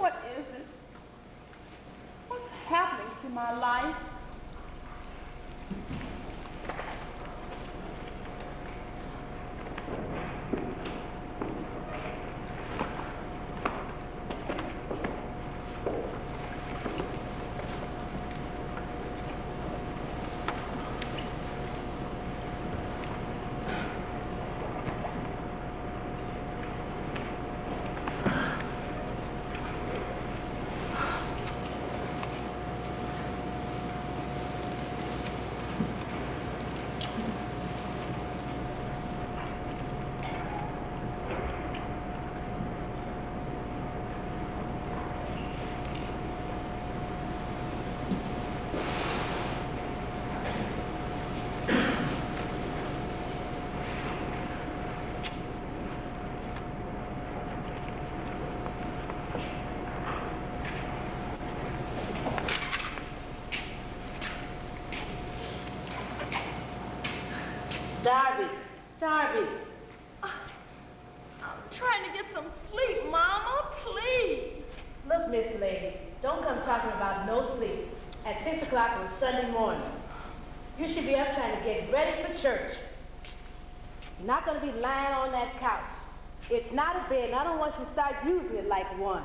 What is it? What's happening to my life? Darby. I'm trying to get some sleep, Mama, please. Look, Miss Lady, don't come talking about no sleep at 6 o'clock on Sunday morning. You should be up trying to get ready for church. You're not going to be lying on that couch. It's not a bed, and I don't want you to start using it like one.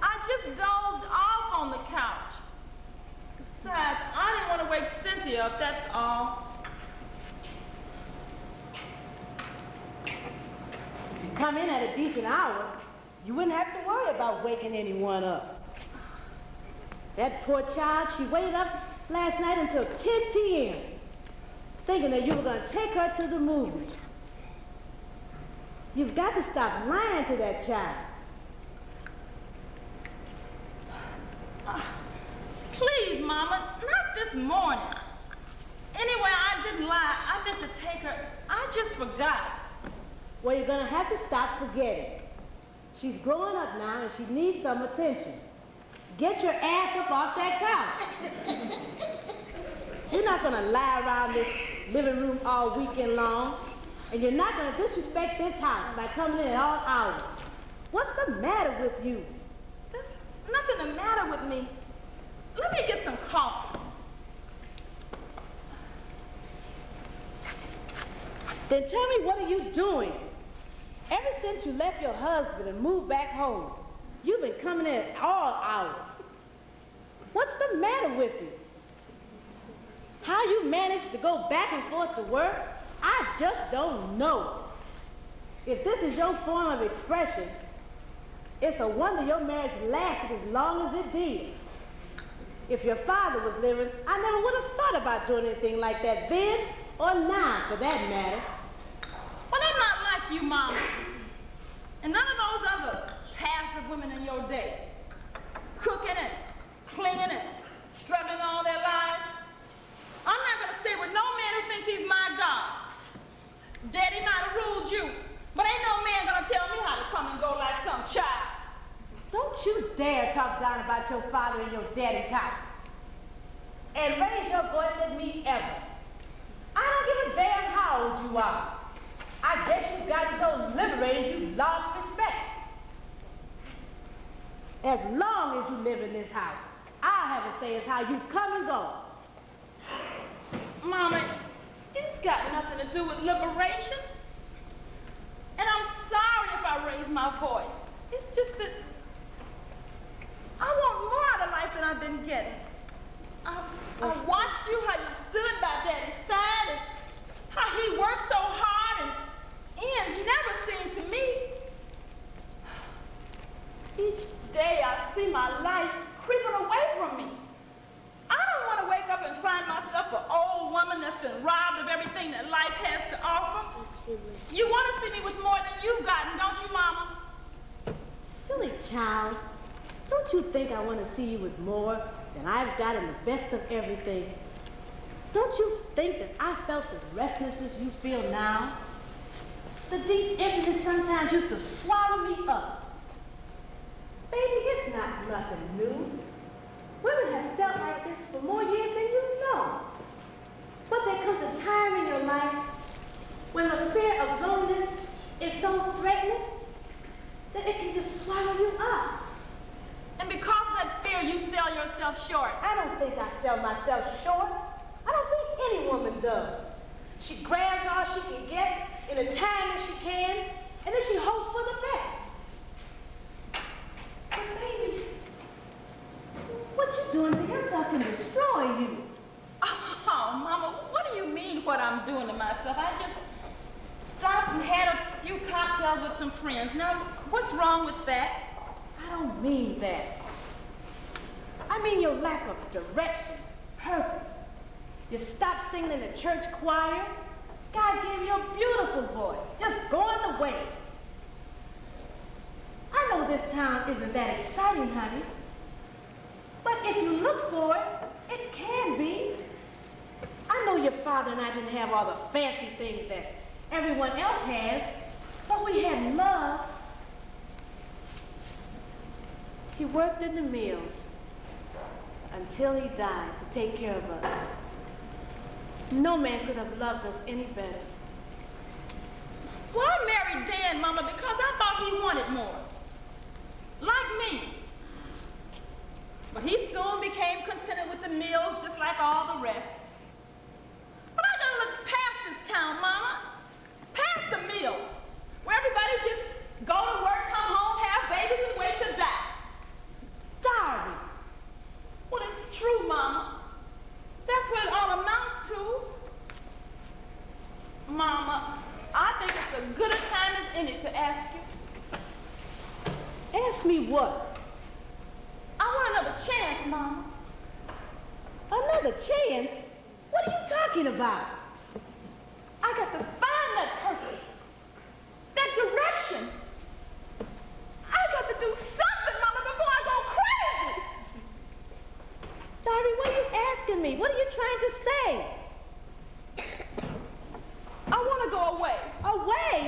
I just dozed off on the couch. Besides, I didn't want to wake Cynthia up, that's all. If you come in at a decent hour, you wouldn't have to worry about waking anyone up. That poor child, she waited up last night until 10 p.m. thinking that you were going to take her to the movies. You've got to stop lying to that child. Please, Mama, not this morning. Anyway, I didn't lie. I meant to take her. I just forgot. Well, you're going to have to stop forgetting. She's growing up now and she needs some attention. Get your ass up off that couch. You're not going to lie around this living room all weekend long. And you're not going to disrespect this house by coming in at all hours. What's the matter with you? There's nothing the matter with me. Let me get some coffee. Then tell me, what are you doing? Ever since you left your husband and moved back home, you've been coming in at all hours. What's the matter with you? How you managed to go back and forth to work, I just don't know. If this is your form of expression, it's a wonder your marriage lasted as long as it did. If your father was living, I never would have thought about doing anything like that then or now, for that matter. But I'm not like you, Mama. And none of those other passive women in your day. Cooking and cleaning and struggling all their lives. I'm not going to stay with no man who thinks he's my God. Daddy might have ruled you, but ain't no man going to tell me how to come and go like some child. Don't you dare talk down about your father in your daddy's house. And raise your voice at me ever. I don't give a damn how old you are. I guess you got so liberated you lost respect. As long as you live in this house, I have a say as how you come and go. Mama, it's got nothing to do with liberation. And I'm sorry if I raise my voice. It's just that I want more out of life than I've been getting. I watched you, how you stood by Daddy's side, and how he worked so hard, and ends never seemed to me. Each day I see my life creeping away from me. I don't want to wake up and find myself an old woman that's been robbed of everything that life has to offer. You want to see me with more than you've gotten, don't you, Mama? Silly child. Don't you think I want to see you with more than I've got in the best of everything? Don't you think that I felt the restlessness you feel now? The deep emptiness sometimes used to swallow me up. Baby, it's not nothing new. Women have felt like this for more years than you know. But there comes a time in your life when the fear of loneliness is so threatening that it can just swallow myself short. I don't think any woman does. She grabs all she can get in the time that she can, and then she hopes for the best. But baby, what you doing to yourself can destroy you. Oh, Mama, what do you mean what I'm doing to myself? I just stopped and had a few cocktails with some friends. Now, what's wrong with that? I don't mean that. I mean your lack of direction, purpose. You stopped singing in the church choir. God gave you a beautiful voice, just going away. I know this town isn't that exciting, honey. But if you look for it, it can be. I know your father and I didn't have all the fancy things that everyone else has, but we had love. He worked in the mills until he died to take care of us. No man could have loved us any better. Well, I married Dan, Mama, because I thought he wanted more. Like me. But he soon became contented with the mills just like all the rest. But I gotta look past this town, Mama. Past the mills, where everybody just go to work, come home, have babies, and wait to die. Sorry. Well, it's true, Mama. That's what it all amounts to. Mama, I think it's as good a time as any to ask you. Ask me what? I want another chance, Mama. Another chance? What are you talking about? I got to find that purpose, that direction. I got to do something, Mama, before I go crazy. Darby, what are you asking me? What are you trying to say? I want to go away. Away?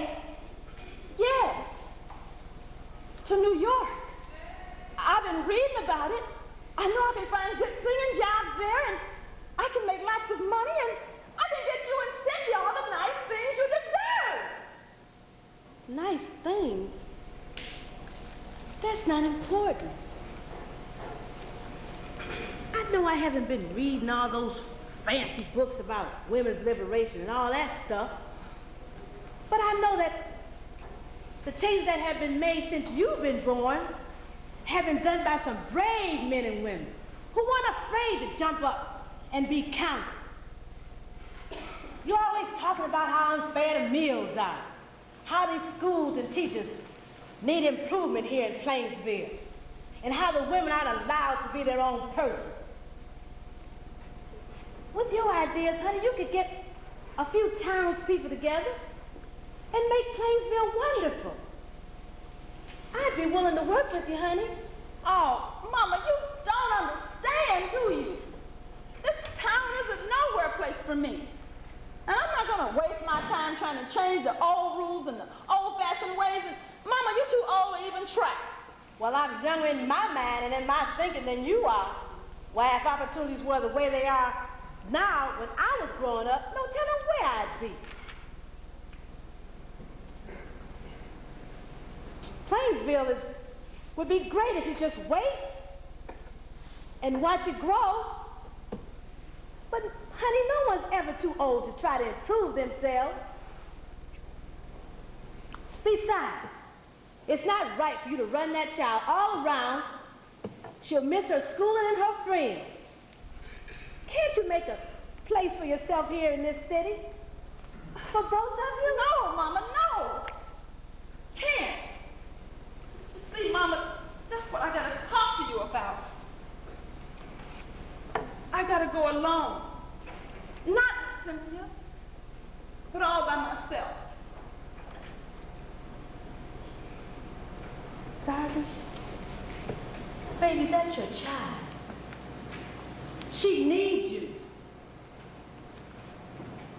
Yes. To New York. I've been reading about it. I know I can find good singing jobs there, and I can make lots of money, and I can get you and Cindy all the nice things you deserve. Nice things? That's not important. I know I haven't been reading all those fancy books about women's liberation and all that stuff, but I know that the changes that have been made since you've been born have been done by some brave men and women who weren't afraid to jump up and be counted. You're always talking about how unfair the meals are, how these schools and teachers need improvement here in Plainsville, and how the women aren't allowed to be their own person. With your ideas, honey, you could get a few townspeople together and make Plainsville wonderful. I'd be willing to work with you, honey. Oh, Mama, you don't understand, do you? This town is a nowhere place for me. And I'm not going to waste my time trying to change the old rules and the old-fashioned ways. And Mama, you're too old to even try. Well, I'm younger in my mind and in my thinking than you are. Why, if opportunities were the way they are now, when I was growing up, no telling where I'd be. Plainsville would be great if you just wait and watch it grow. But, honey, no one's ever too old to try to improve themselves. Besides, it's not right for you to run that child all around. She'll miss her schooling and her friends. Can't you make a place for yourself here in this city? For both of you? No, Mama, no. Can't. You see, Mama, that's what I got to talk to you about. I got to go alone. Not with Cynthia, but all by myself. Darby, baby, that's your child. She needs you.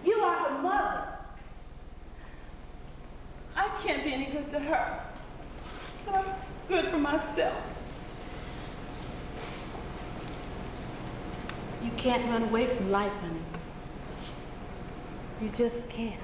You are her mother. I can't be any good to her, but I'm good for myself. You can't run away from life, honey. You just can't.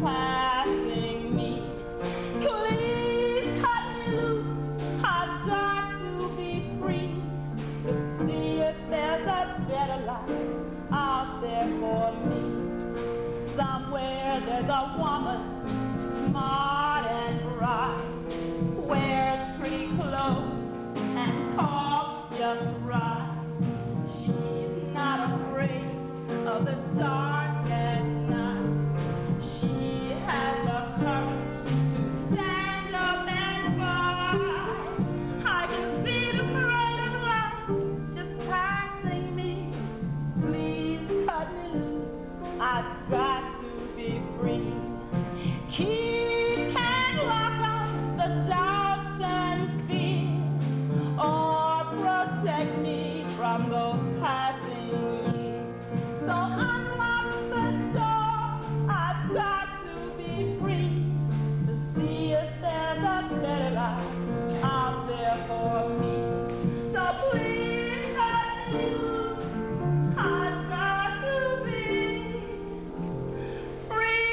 passing me. Please cut me loose. I've got to be free to see if there's a better life out there for me. Somewhere there's a woman, smart and bright, wears pretty clothes and talks just right. She's not afraid of the dark at night. She has the courage to stand up and fight. I can see the parade of light just passing me. Please cut me loose. I've got to be free. Keep and lock up the doubts and fears, or protect me from those passing years. So unlock the door. I've got to be free to see if there's a better life out there for me. So please cut me loose. I've got to be free.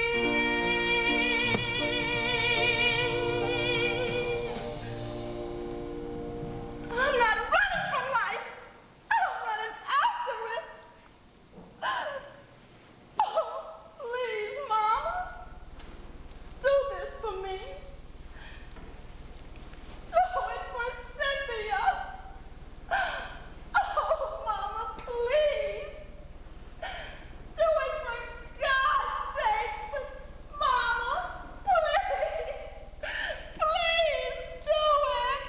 I'm not running from life. I'm running after it. Oh, please, Mama, do this for me. Do it for Cynthia. Oh, Mama, please. Do it for God's sake. Mama, please. Please do it.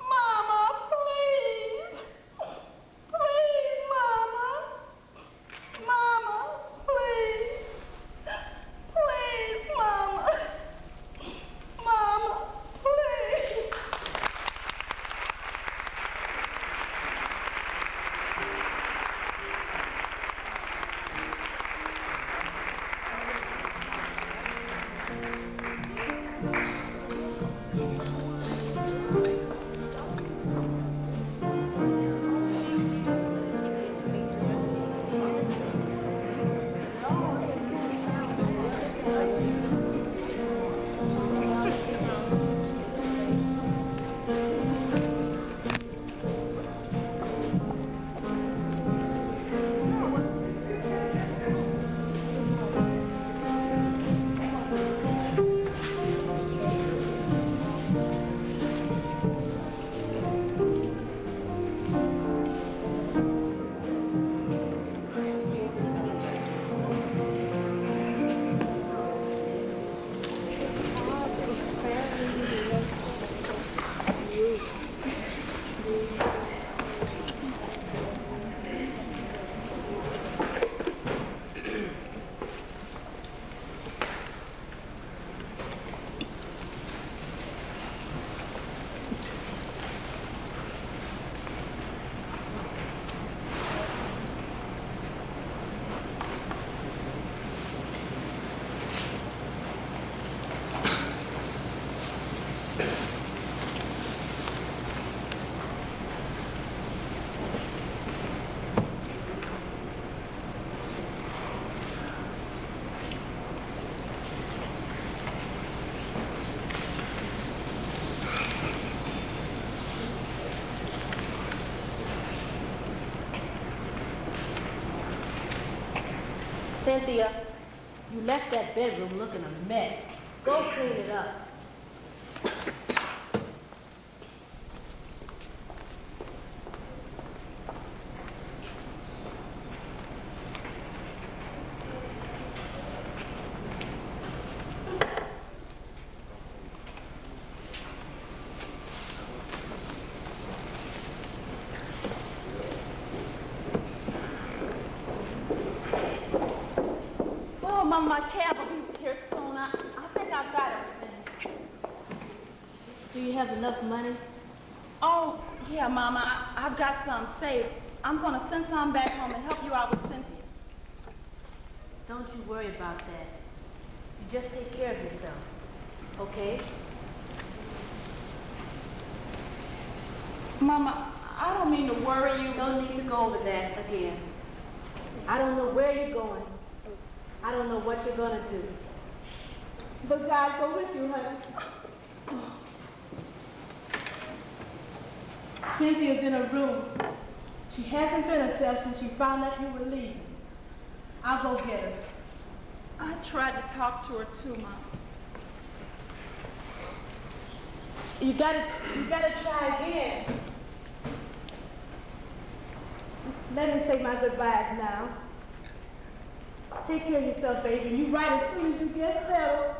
Mama, please. Please, Mama. Mama, please. Please, Mama. Mama, please. Cynthia, you left that bedroom looking a mess. Go clean it up. Oh, Mama, my cab will be here soon. I think I've got everything. Do you have enough money? Oh, yeah, Mama, I've got some saved. I'm going to send some back home and help you out with Cynthia. Don't you worry about that. You just take care of yourself, okay? Mama, I don't mean to worry you. No need to go over that again. I don't know where you're going, I don't know what you're gonna do. But God go with you, honey. Cynthia's in her room. She hasn't been herself since she found out you were leaving. I'll go get her. I tried to talk to her too, Mom. You gotta try again. Let me say my goodbyes now. Take care of yourself, baby. You write as soon as you get settled.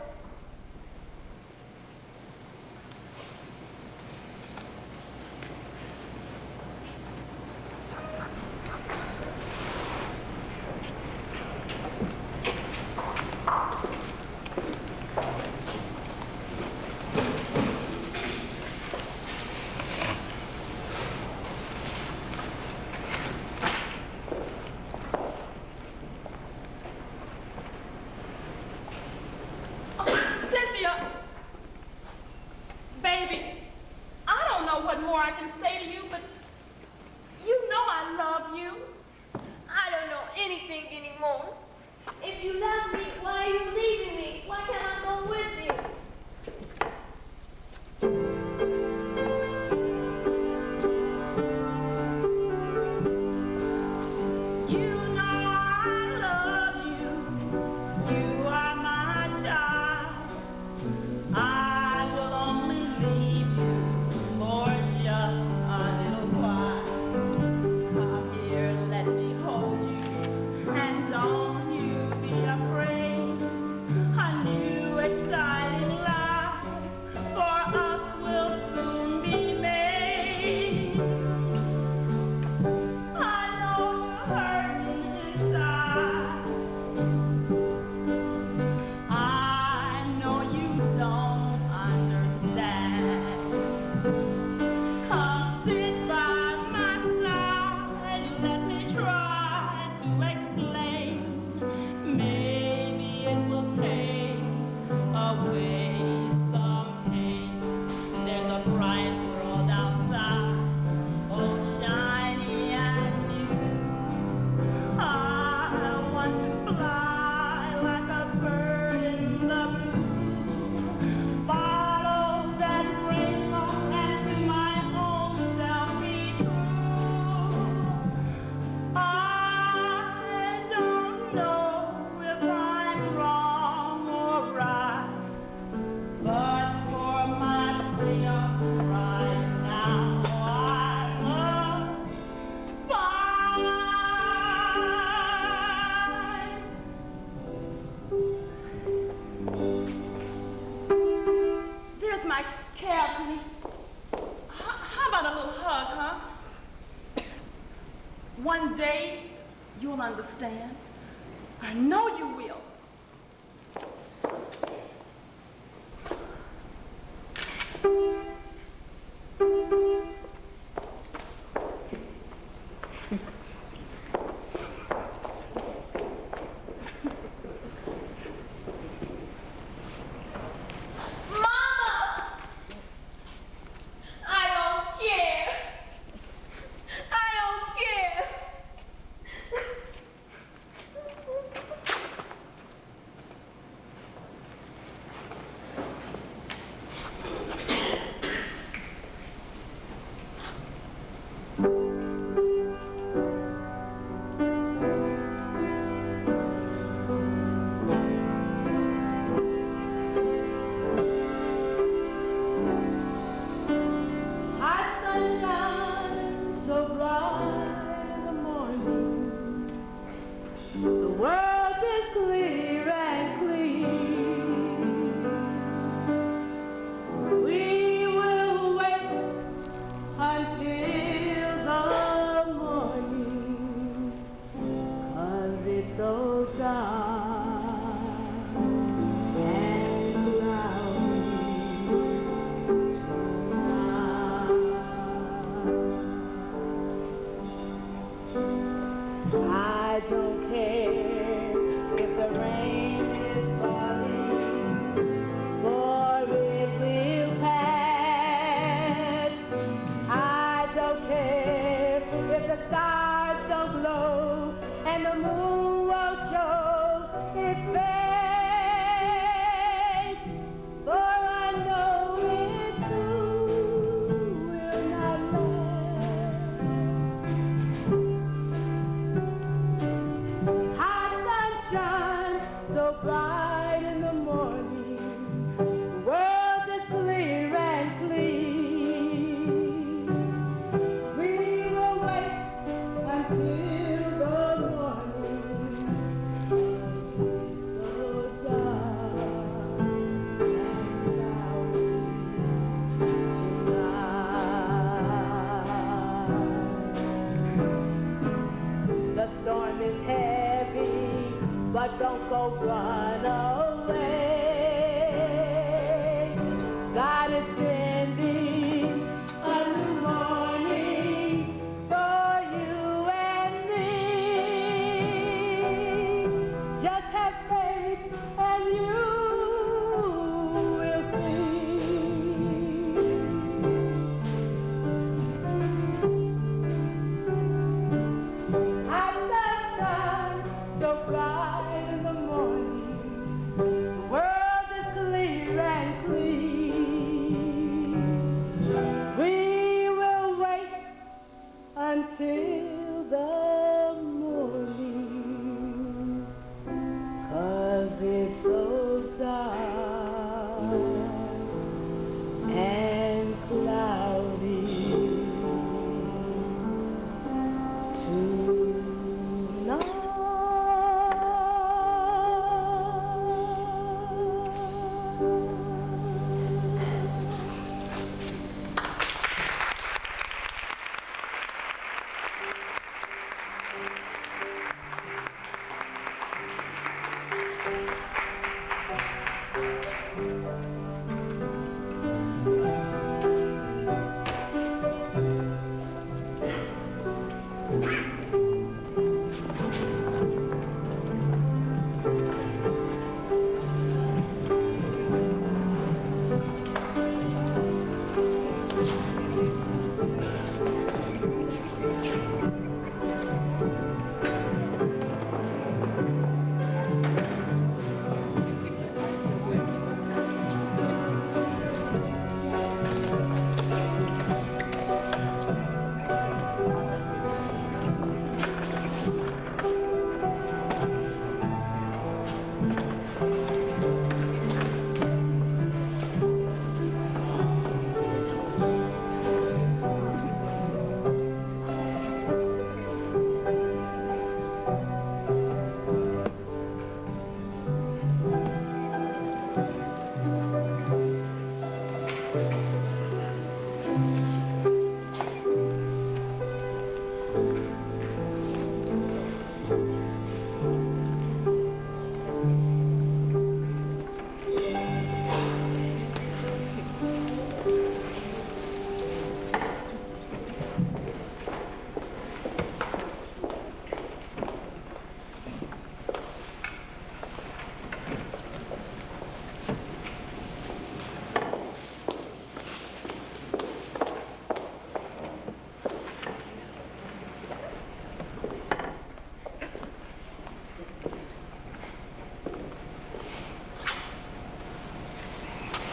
One day, you'll understand. I know you will. dark and cloudy tonight.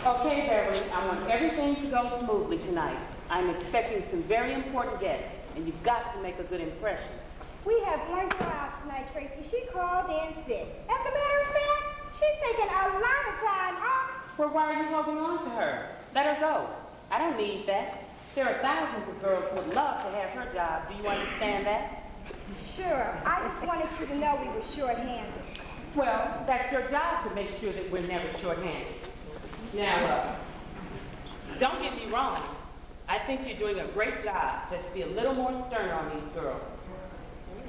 Okay, Beverly, I want everything to go smoothly tonight. I'm expecting some very important guests, and you've got to make a good impression. We have one girl out tonight, Tracy. She called in sick. As a matter of fact, she's taking a lot of time off. Well, why are you holding on to her? Let her go. I don't need that. There are thousands of girls who would love to have her job. Do you understand that? Sure. I just wanted you to know we were short-handed. Well, that's your job to make sure that we're never short-handed. Now, don't get me wrong. I think you're doing a great job. Just be a little more stern on these girls.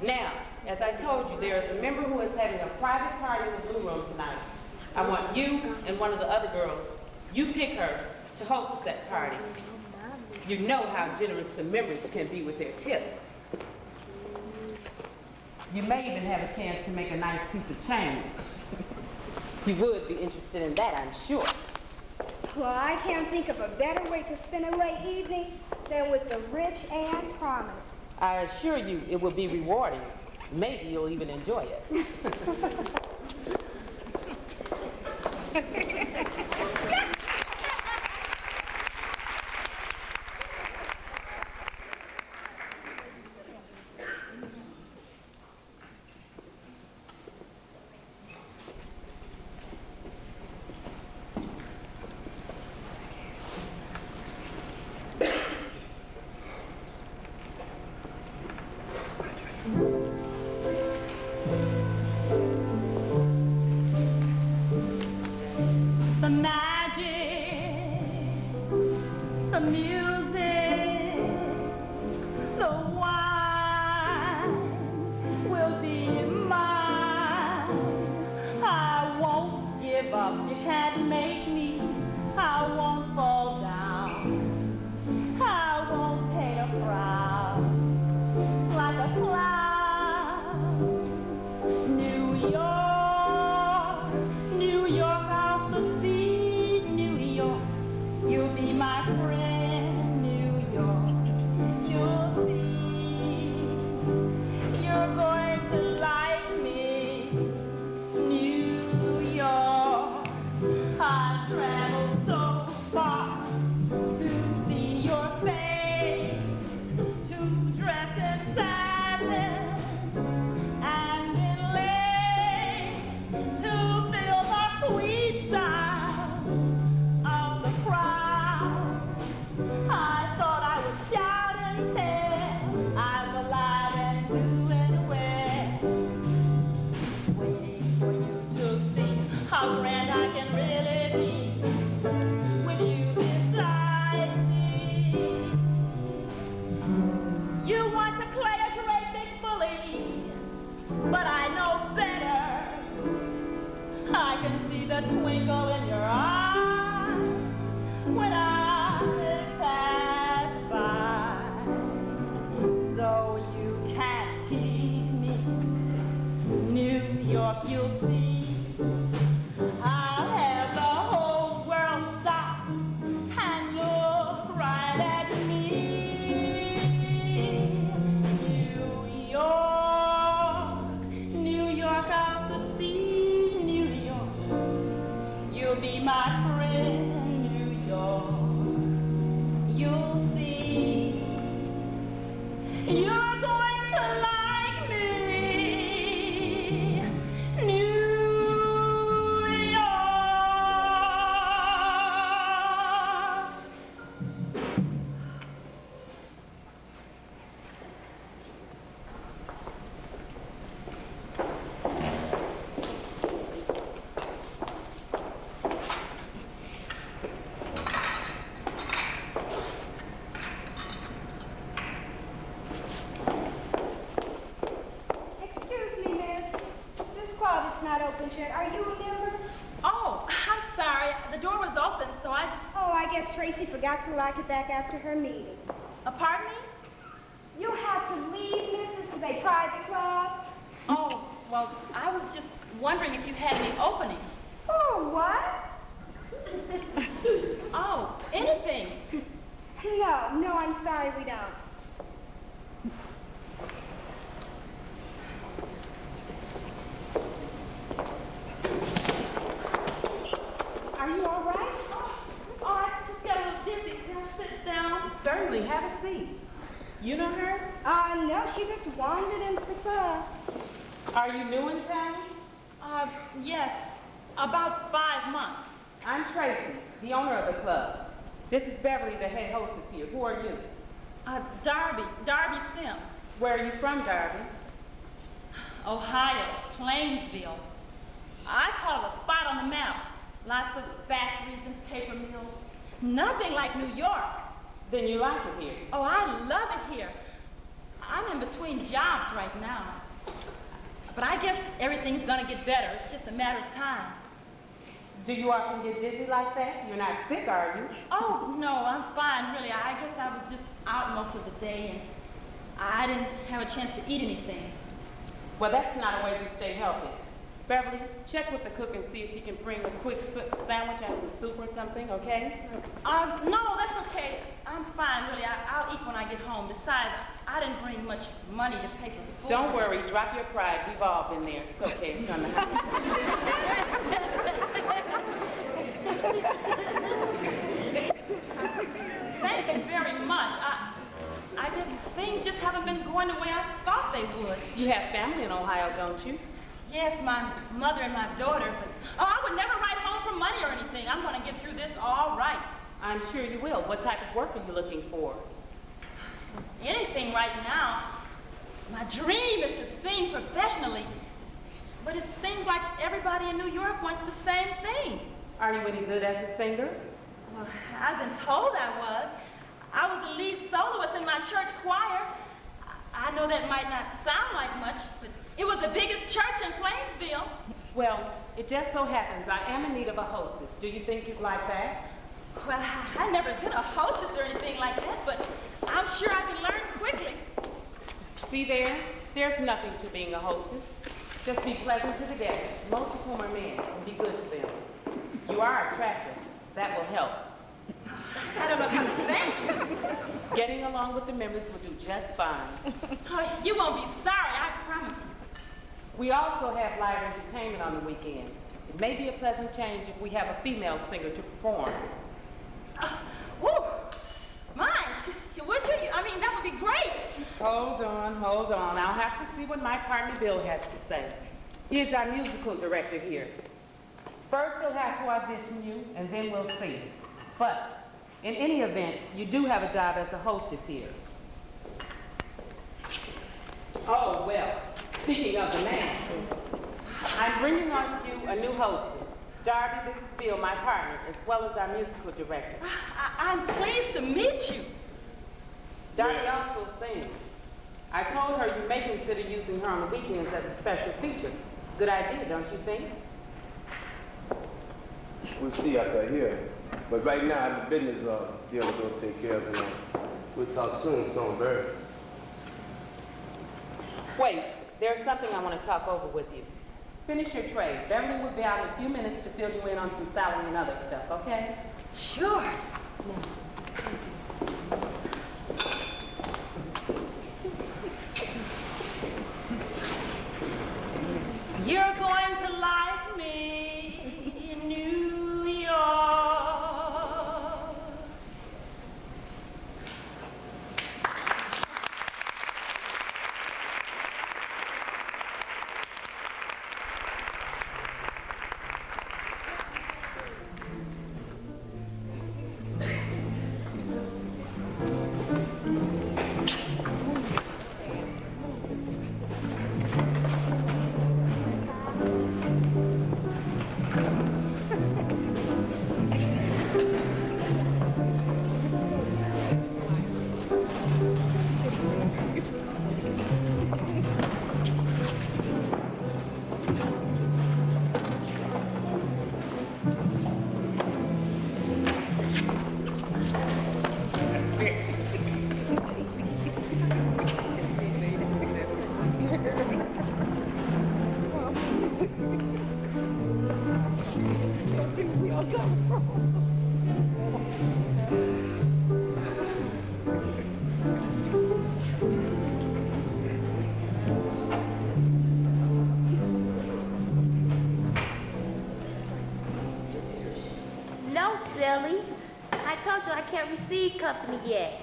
Now, as I told you, there is a member who is having a private party in the Blue Room tonight. I want you and one of the other girls, you pick her to host that party. You know how generous the members can be with their tips. You may even have a chance to make a nice piece of change. You would be interested in that, I'm sure. Well, I can't think of a better way to spend a late evening than with the rich and prominent. I assure you it will be rewarding. Maybe you'll even enjoy it. You'll be my friend. how grand I can really be with you beside me. You want to play a great big bully, but I know better. I can see the twinkle in your eyes when I pass by. So you can't tease me. New York, you'll see. I'll have the whole world stop and look right at me. New York of the sea, New York, you'll be my friend, New York. You'll see, you're going to like me, New York. Excuse me, miss. This club is not open yet. Are you a member? Oh, I'm sorry. The door was open, so I just... Oh, I guess Tracy forgot to lock it back after her meeting. Pardon me? You'll have to leave, miss. This is a private club. Oh, well, I was just wondering if you had any openings. Oh, what? Oh, anything. No, I'm sorry, we don't. Are you all right? Oh, I just got a little dizzy. Can I sit down? Certainly, have a seat. You know her? No, she just wandered into the club. Are you new in town? Yes, about 5 months. I'm Tracy, the owner of the club. This is Beverly, the head hostess here. Who are you? Darby Sims. Where are you from, Darby? Ohio, Plainsville. I call it a spot on the map. Lots of factories and paper mills. Nothing like New York. Then you like it here. Oh, I love it here. I'm in between jobs right now. But I guess everything's gonna get better. It's just a matter of time. Do you often get dizzy like that? You're not sick, are you? Oh, no, I'm fine, really. I guess I was just out most of the day and I didn't have a chance to eat anything. Well, that's not a way to stay healthy. Beverly, check with the cook and see if he can bring a quick sandwich and some soup or something, okay? No, that's okay. I'm fine, really. I'll eat when I get home. Besides, I didn't bring much money to pay for the food. Don't worry, drop your pride. We've all been there. It's okay, it's gonna happen. Thank you very much. I guess things just haven't been going the way I thought they would. You have family in Ohio, don't you? Yes, my mother and my daughter, but I would never write home for money or anything. I'm going to get through this all right. I'm sure you will. What type of work are you looking for? Anything right now. My dream is to sing professionally, but it seems like everybody in New York wants the same thing. Are you any good as a singer? Well, I've been told I was. I was the lead soloist in my church choir. I know that might not sound like much, but it was the biggest church in Plainsville. Well, it just so happens I am in need of a hostess. Do you think you'd like that? Well, I've never been a hostess or anything like that, but I'm sure I can learn quickly. See there? There's nothing to being a hostess. Just be pleasant to the guests, most of whom are men, and be good to them. You are attractive. That will help. I don't know how to sing. Getting along with the members will do just fine. Oh, you won't be sorry, I promise you. We also have live entertainment on the weekends. It may be a pleasant change if we have a female singer to perform. Woo! My, would you? I mean, that would be great. Hold on. I'll have to see what my partner Bill has to say. He's our musical director here. First, he'll have to audition you, and then we'll see. But in any event, you do have a job as a hostess here. Oh, well, speaking of the man, I'm bringing on to you a new hostess. Darby, this is Bill, my partner, as well as our musical director. I'm pleased to meet you. Darby also sings. I told her you may consider using her on the weekends as a special feature. Good idea, don't you think? We'll see after I hear. But right now, I have a business deal to go take care of, and we'll talk soon, Songbird. Wait, there's something I want to talk over with you. Finish your trade. Beverly will be out in a few minutes to fill you in on some salary and other stuff, okay? Sure. You're going to like me in New York. No, silly. I told you I can't receive company yet.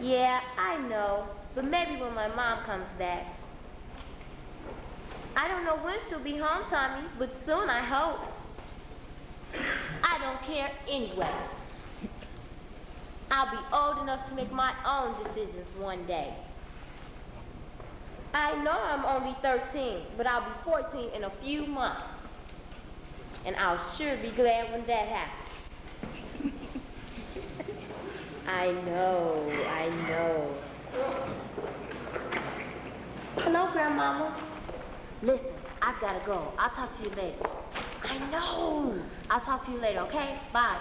Yeah, I know. But maybe when my mom comes back. I don't know when she'll be home, Tommy, but soon, I hope. I don't care anyway. I'll be old enough to make my own decisions one day. I know I'm only 13, but I'll be 14 in a few months. And I'll sure be glad when that happens. I know. Hello, Grandmama. Listen, I've got to go. I'll talk to you later. I know. I'll talk to you later, okay? Bye.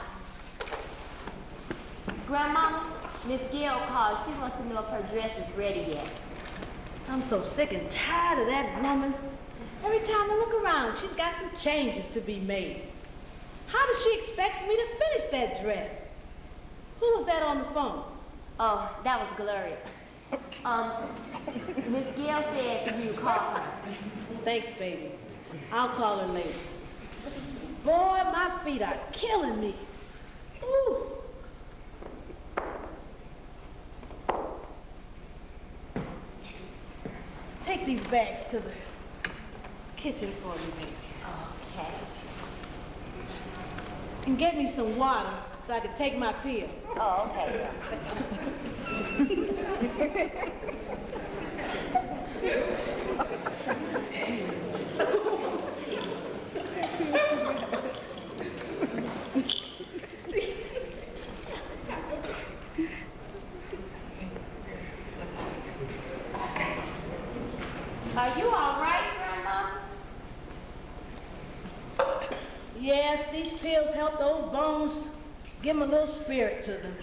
Grandmama, Miss Gail called. She wants to know if her dress is ready yet. I'm so sick and tired of that woman. Every time I look around, she's got some changes to be made. How does she expect me to finish that dress? Who was that on the phone? Oh, that was Gloria. Miss Gail said you call her. Thanks, baby. I'll call her later. Boy, my feet are killing me. Ooh. Take these bags to the kitchen for me, baby. Okay. And get me some water so I can take my pill. Oh, okay. Are you all right, Grandma? Yes, these pills help those bones, give them a little spirit to them.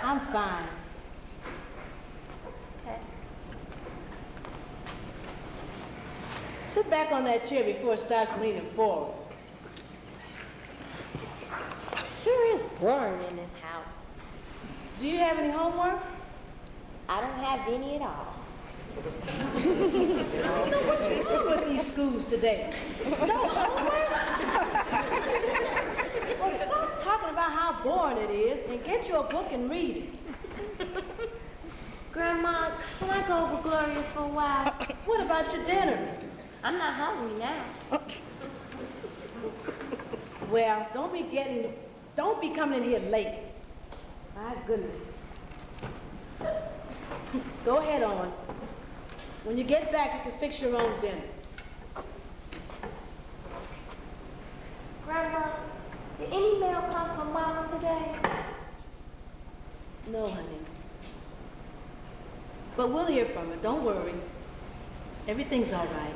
I'm fine. Okay. Sit back on that chair before it starts leaning forward. Sure is boring in this house. Do you have any homework? I don't have any at all. What's wrong with these schools today? No homework? Well, stop talking about how boring it is and get your book and read it. Grandma, can I go over Gloria's for a while? What about your dinner? I'm not hungry now. Well, don't be coming in here late. My goodness. Go ahead on. When you get back, you can fix your own dinner. But we'll hear from her. Don't worry. Everything's all right.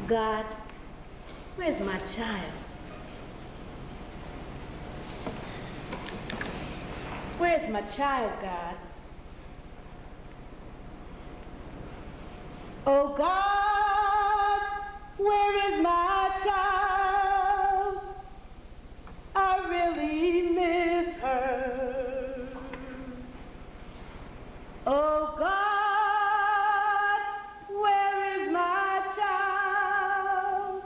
God, where's my child? Where's my child, God? Oh God, where is my child? I really miss her. Oh God, where is my child?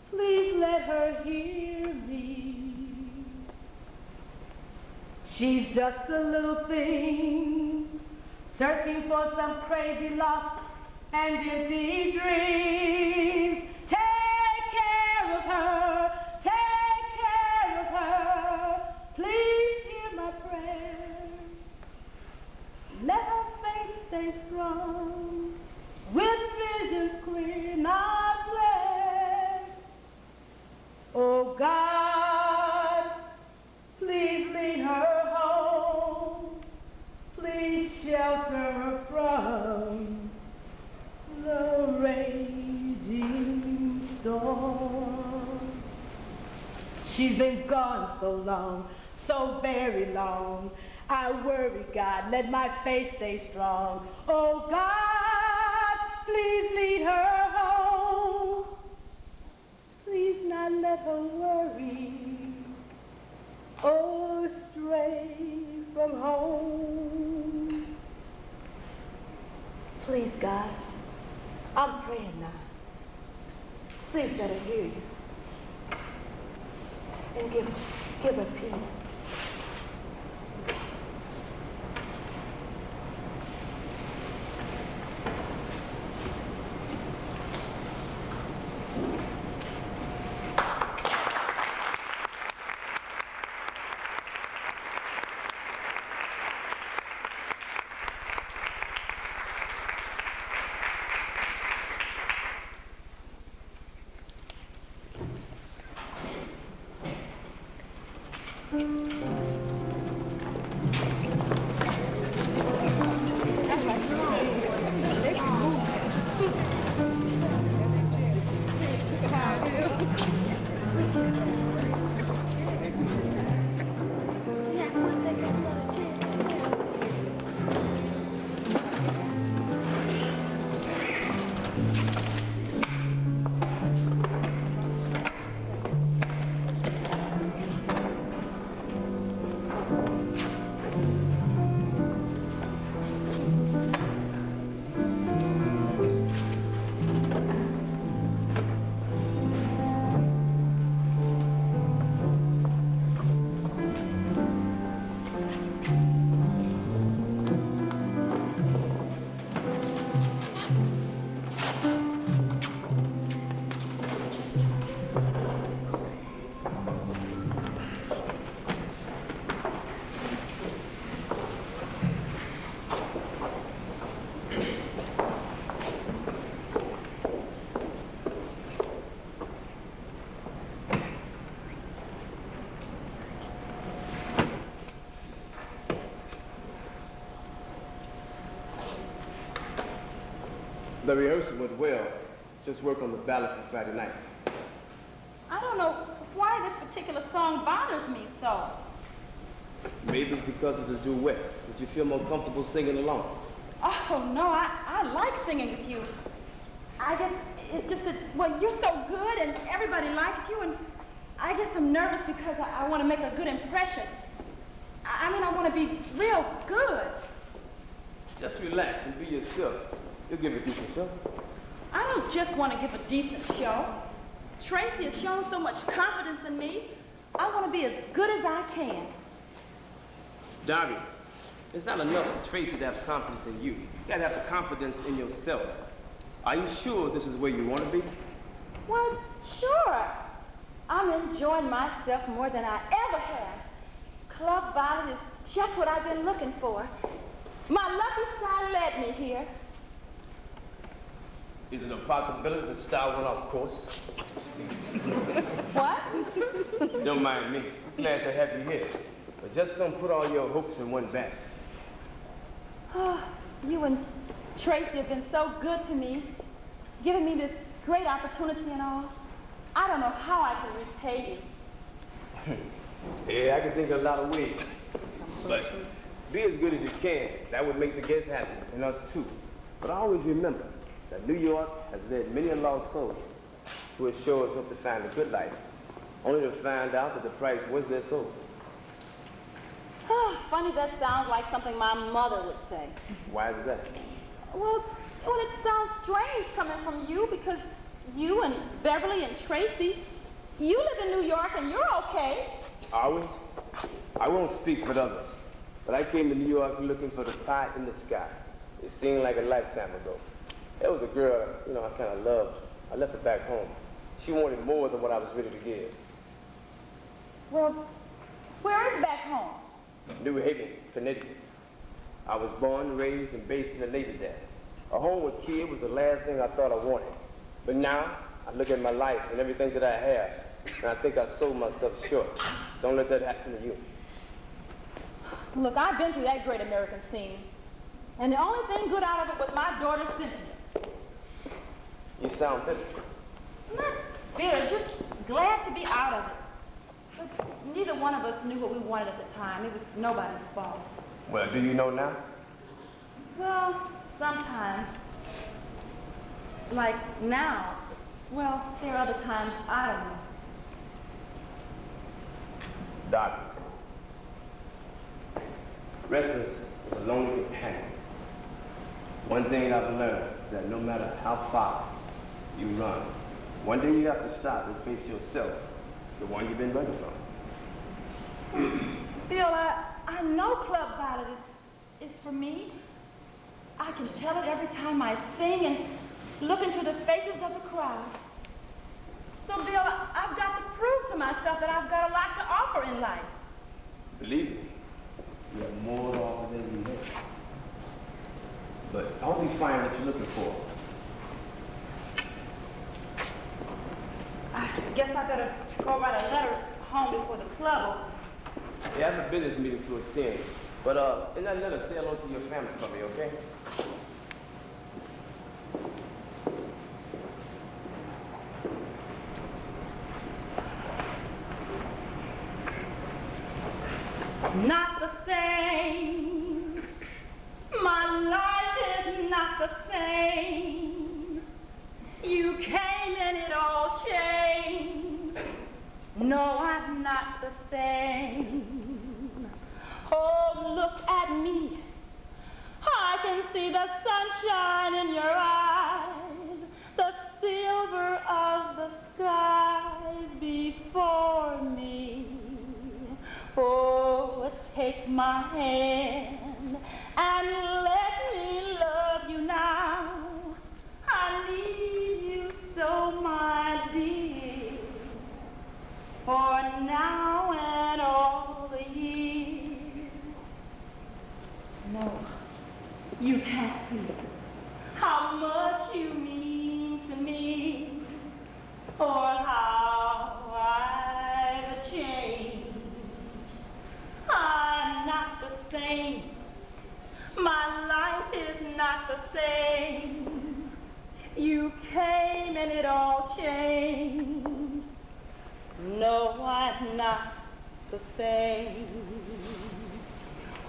Please let her hear me. She's just a little thing, searching for some crazy lost and empty dreams. Take care of her, take care of her. Please hear my prayer. Let her faith stay strong, with visions clear, not flare. Oh God, please lead her home. Please shelter her from the raging storm. She's been gone so long, so very long. I worry, God, let my faith stay strong. Oh God, please lead her home. Please not let her worry or stray from home. Please, God, I'm praying now. Please let her hear you. And give her peace. The rehearsal went well. Just work on the ballad for Friday night. I don't know why this particular song bothers me so. Maybe it's because it's a duet. Did you feel more comfortable singing along? Oh, no, I like singing with you. I guess it's just that, well, you're so good and everybody likes you, and I guess I'm nervous because I want to make a good impression. I mean, I want to be real good. Just relax and be yourself. You'll give a decent show. I don't just want to give a decent show. Tracy has shown so much confidence in me. I want to be as good as I can. Darby, it's not enough for Tracy to have confidence in you. You gotta have the confidence in yourself. Are you sure this is where you want to be? Well, sure. I'm enjoying myself more than I ever have. Club ballad is just what I've been looking for. My lucky star led me here. Is it a possibility to start one off course? What? Don't mind me. Glad to have you here. But just don't put all your hopes in one basket. Oh, you and Tracy have been so good to me, giving me this great opportunity and all. I don't know how I can repay you. Yeah, I can think of a lot of ways. But be as good as you can. That would make the guests happy, and us too. But always remember that New York has led many lost souls to its shores hope to find a good life, only to find out that the price was their soul. Oh, funny that sounds like something my mother would say. Why is that? Well, it sounds strange coming from you because you and Beverly and Tracy, you live in New York and you're okay. Are we? I won't speak for others, but I came to New York looking for the pie in the sky. It seemed like a lifetime ago. There was a girl, I kind of loved. I left her back home. She wanted more than what I was ready to give. Well, where is back home? New Haven, Connecticut. I was born, raised, and based in the Navy there. A home with kids was the last thing I thought I wanted. But now, I look at my life and everything that I have, and I think I sold myself short. Don't let that happen to you. Look, I've been through that great American scene, and the only thing good out of it was my daughter, Cynthia. You sound bitter. Not bitter, just glad to be out of it. But neither one of us knew what we wanted at the time. It was nobody's fault. Well, do you know now? Well, sometimes. Like now. Well, there are other times I don't know. Doc, restless is a lonely companion. One thing I've learned is that no matter how far you run, one day you have to stop and face yourself, the one you've been running from. Bill, I know Club Violet is for me. I can tell it every time I sing and look into the faces of the crowd. So, Bill, I've got to prove to myself that I've got a lot to offer in life. Believe me, you have more to offer than you know. But I hope you find what you're looking for. I guess I better go write a letter home before the club. Yeah, I have a business meeting to attend. But in that letter, say hello to your family for me, okay? Not the same. My life is not the same. You came and it all changed. No, I'm not the same. Oh, look at me. I can see the sunshine in your eyes, the silver of the skies before me. Oh, take my hand and let me love you now. I need you so, my dear, for now and all the years. No, you can't see how much you mean to me, or how I've changed. I'm not the same. My life is not the same. You came and it all changed. No, I'm not the same.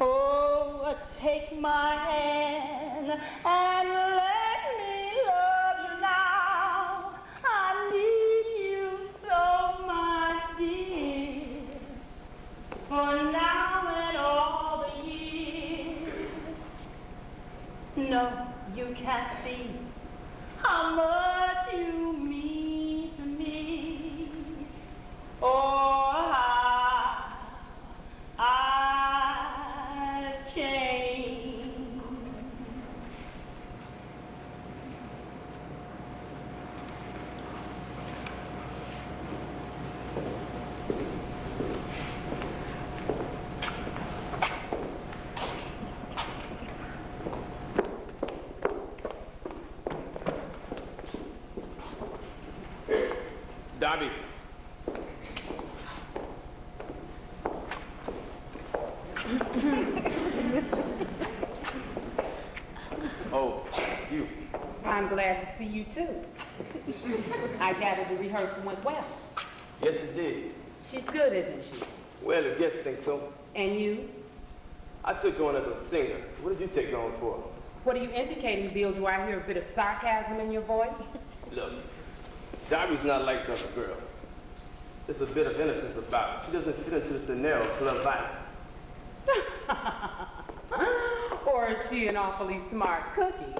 Oh, take my hand and let me love you now. I need you so, my dear, for now and all the years. No, you can't see how much you mean to me, or how I've changed. I'm glad to see you too. I gather the rehearsal went well. Yes, it did. She's good, isn't she? Well, the guests think so. And you? I took on as a singer. What did you take on for? What are you indicating, Bill? Do I hear a bit of sarcasm in your voice? Look, Darby's not like the other girl. There's a bit of innocence about her. She doesn't fit into the scenario of Club Violence. Or is she an awfully smart cookie?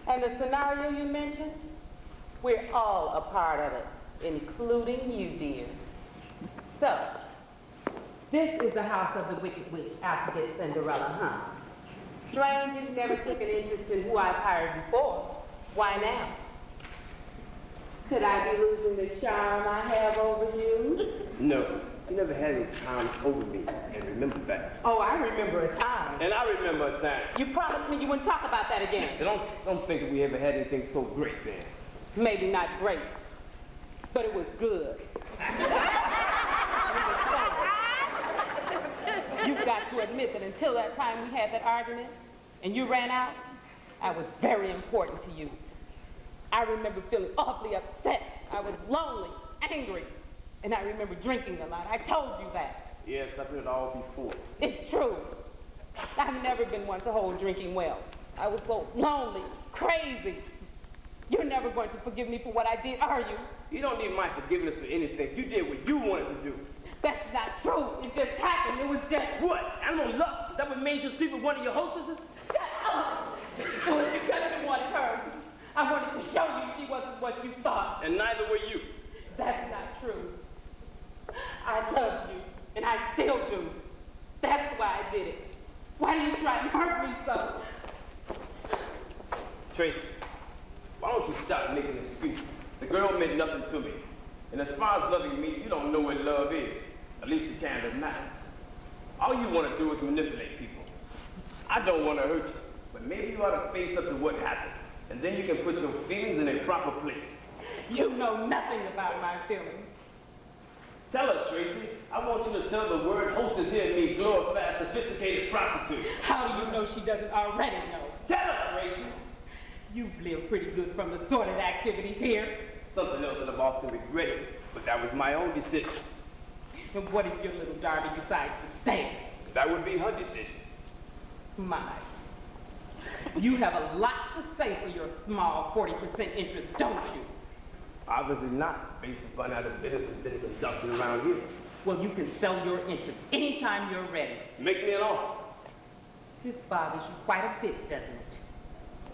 And the scenario you mentioned? We're all a part of it, including you, dear. So, this is the house of the Wicked Witch out to get Cinderella, huh? Strange you never took an interest in who I've hired before. Why now? Could I be losing the charm I have over you? No, you never had any times over me, and remember that. Oh, I remember a time. And I remember a time. You promised me you wouldn't talk about that again. And don't think that we ever had anything so great then. Maybe not great, but it was good. You've got to admit that until that time we had that argument and you ran out, I was very important to you. I remember feeling awfully upset. I was lonely, angry, and I remember drinking a lot. I told you that. Yes, I've heard it all before. It's true. I've never been one to hold drinking well. I was so lonely, crazy. You're never going to forgive me for what I did, are you? You don't need my forgiveness for anything. You did what you wanted to do. That's not true. It just happened. It was just... What? Animal lust? Is that what made you sleep with one of your hostesses? Shut up! It was because you wanted her. I wanted to show you she wasn't what you thought. And neither were you. That's not true. I loved you, and I still do. That's why I did it. Why do you try and hurt me so? Tracy, why don't you stop making excuses? The girl meant nothing to me. And as far as loving me, you don't know what love is. At least you can't at night. All you want to do is manipulate people. I don't want to hurt you, but maybe you ought to face up to what happened. And then you can put your feelings in a proper place. You know nothing about my feelings. Tell her, Tracy. I want you to tell the word hostess here means glorified, sophisticated prostitute. How do you know she doesn't already know? Tell her, Tracy. You've lived pretty good from the sordid activities here. Something else that I've often regretted, but that was my own decision. And what if your little Darby decides to stay? That would be her decision. My. You have a lot to say for your small 40% interest, don't you? Obviously not, based upon how the business has been conducted around here. Well, you can sell your interest anytime you're ready. Make me an offer. This bothers you quite a bit, doesn't it?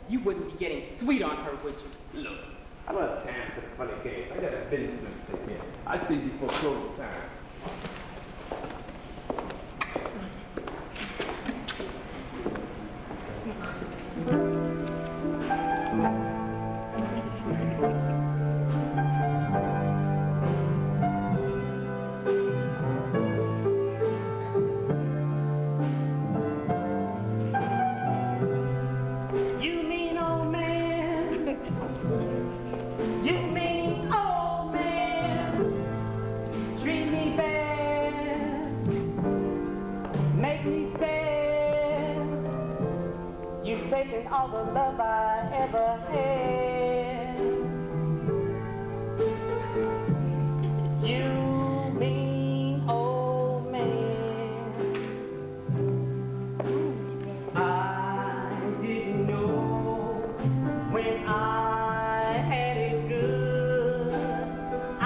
You wouldn't be getting sweet on her, would you? Look, I don't have time for the funny games. I got a business to take care of. I'll see you before closing time. All the love I ever had. You mean old man. I didn't know when I had it good. I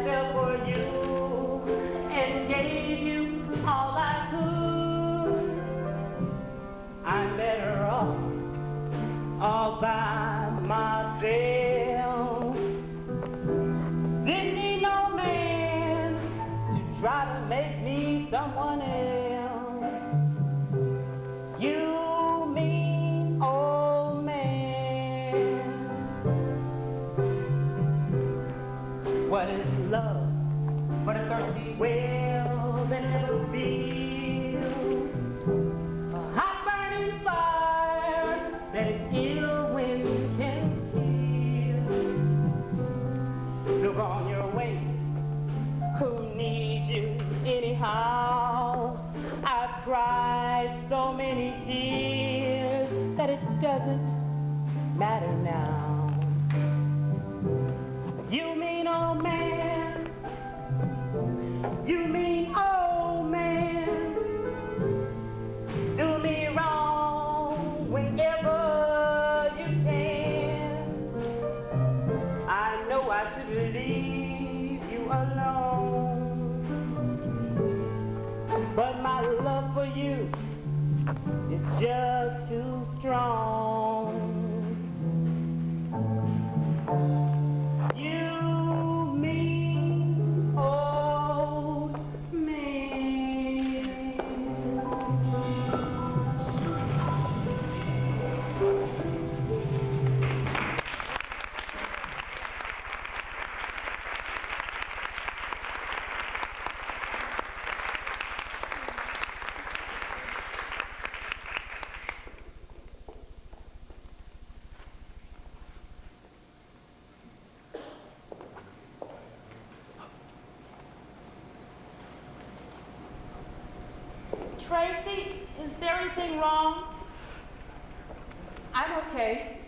fell for you and gave you all I could. I'm better off all by myself. Didn't need no man to try to make me someone else. You mean old man. What is love but a thirsty well that never feels? A hot burning fire that is ill when you can feel. So go on your way. Who needs you anyhow? I've cried so many tears that it doesn't matter now. You mean old man, you mean old man, do me wrong whenever you can. I know I should leave you alone, but my love for you is just too strong. You mean old man. Tracy, is there anything wrong? I'm okay.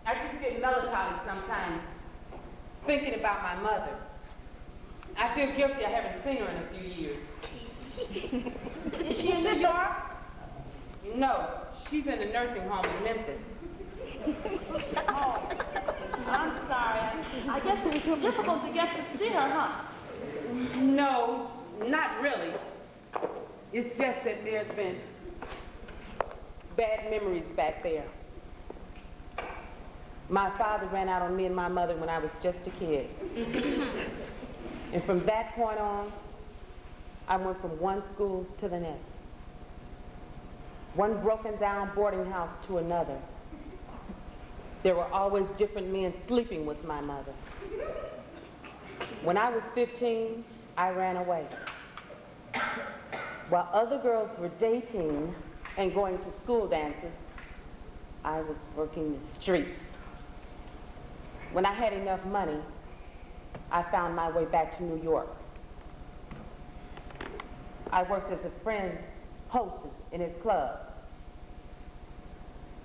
I just get melancholy sometimes, thinking about my mother. I feel guilty I haven't seen her in a few years. Is she in New York? No, she's in a nursing home in Memphis. Oh, I'm sorry. I guess it was difficult to get to see her, huh? No, not really. It's just that there's been bad memories back there. My father ran out on me and my mother when I was just a kid. And from that point on, I went from one school to the next. One broken down boarding house to another. There were always different men sleeping with my mother. When I was 15, I ran away. While other girls were dating and going to school dances, I was working the streets. When I had enough money, I found my way back to New York. I worked as a friend hostess in his club.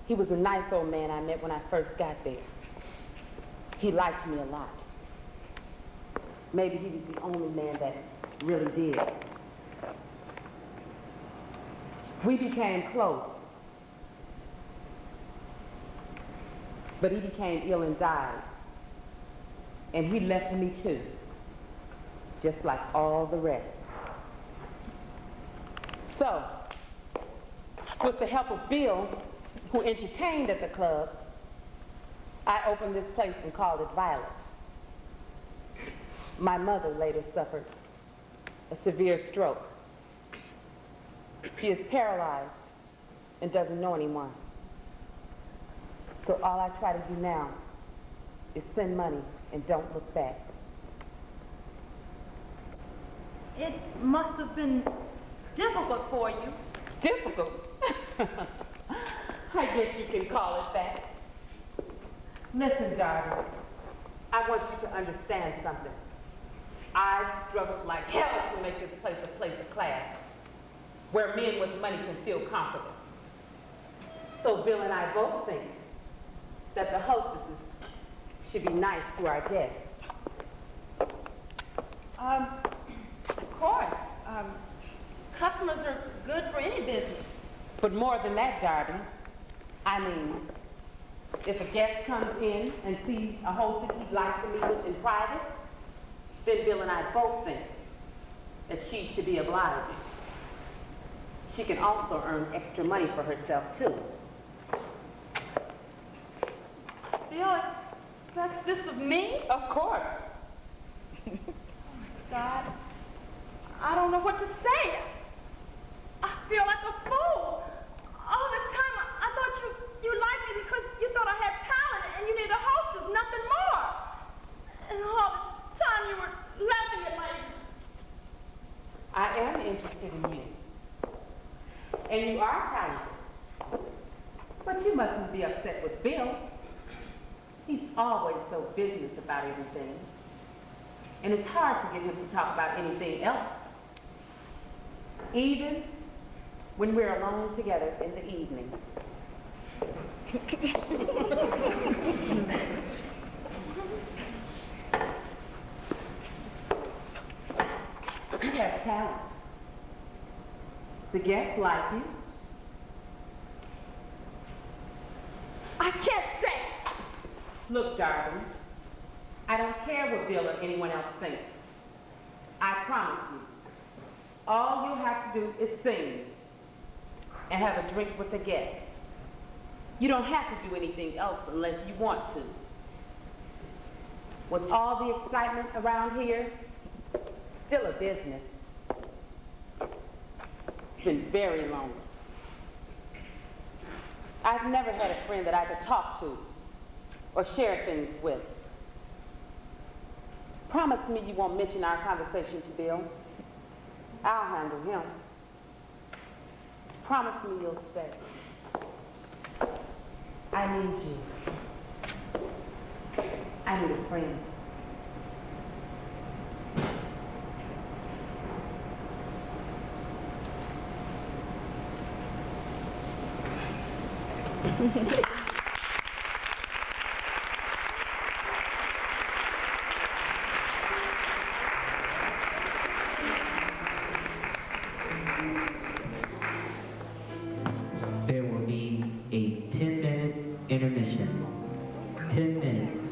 He was a nice old man I met when I first got there. He liked me a lot. Maybe he was the only man that really did. We became close. But he became ill and died. And he left me too, just like all the rest. So, with the help of Bill, who entertained at the club, I opened this place and called it Violet. My mother later suffered a severe stroke. She is paralyzed and doesn't know anyone. So all I try to do now is send money and don't look back. It must have been difficult for you. Difficult? I guess you can call it that. Listen, Jarvis, I want you to understand something. I've struggled like hell to make this place a place of class, where men with money can feel comfortable. So Bill and I both think that the hostesses should be nice to our guests. Of course. Customers are good for any business. But more than that, Darby, I mean, if a guest comes in and sees a hostess he'd like to meet with in private, then Bill and I both think that she should be obliging. She can also earn extra money for herself, too. Bill expects this of me? Of course. God, I don't know what to say. I feel like a fool. All this time, I thought you liked me because you thought I had talent and you needed a hostess, nothing more. And all the time you were laughing at my... I am interested in you. And you are talented. But you mustn't be upset with Bill. He's always so business about everything. And it's hard to get him to talk about anything else. Even when we're alone together in the evenings. You have talent. The guests like you. I can't stay. Look, darling, I don't care what Bill or anyone else thinks. I promise you, all you'll have to do is sing and have a drink with the guests. You don't have to do anything else unless you want to. With all the excitement around here, still a business. It's been very lonely. I've never had a friend that I could talk to or share things with. Promise me you won't mention our conversation to Bill. I'll handle him. Promise me you'll stay. I need you. I need a friend. There will be a 10-minute intermission. 10 minutes.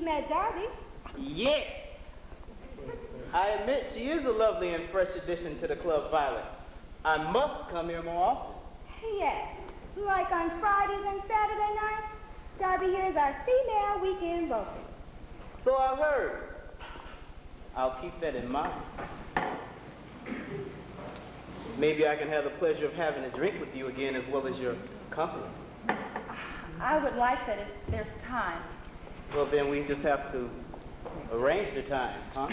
you've met Darby. Yes. I admit she is a lovely and fresh addition to the Club Violet. I must come here more often. Yes, like on Fridays and Saturday nights, Darby here is our female weekend vocalist. So I've heard. I'll keep that in mind. Maybe I can have the pleasure of having a drink with you again as well as your company. I would like that if there's time. Well, then we just have to arrange the time, huh?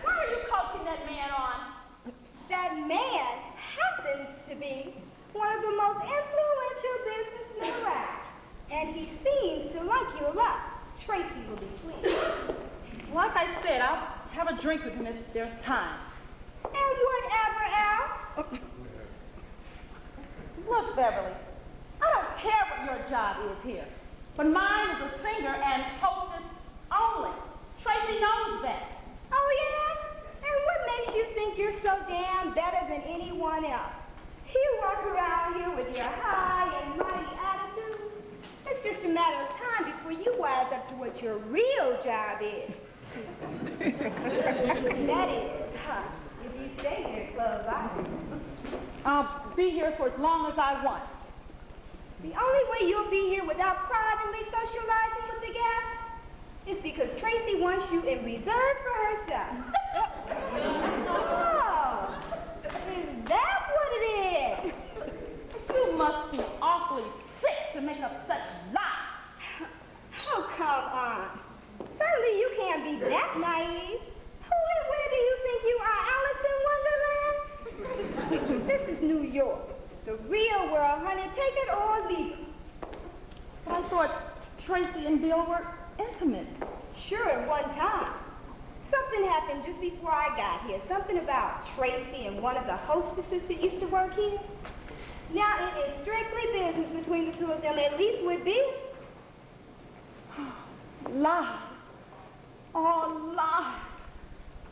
What are you coaching that man on? That man happens to be one of the most influential businessmen around. And he seems to like you a lot. Tracy will be pleased. Like I said, I'll have a drink with him if there's time. And whatever else. Look, Beverly, I don't care what your job is here, but mine is a singer and hostess only. Tracy knows that. Oh, yeah? And what makes you think you're so damn better than anyone else? You walk around here with your high and mighty attitude. It's just a matter of time before you wise up to what your real job is. That is, if you stay here at Club Violet. I'll be here for as long as I want. The only way you'll be here without privately socializing with the guests is because Tracy wants you in reserve for herself. Oh, is that what it is? You must be awfully sick to make up such lies. Oh, come on. Certainly you can't be that naive. Who and where do you think you are, Alice in Wonderland? This is New York. The real world, honey. Take it or leave it. But I thought Tracy and Bill were intimate. Sure, at one time. Something happened just before I got here. Something about Tracy and one of the hostesses that used to work here. Now it is strictly business between the two of them, at least would be. Lies. All lies.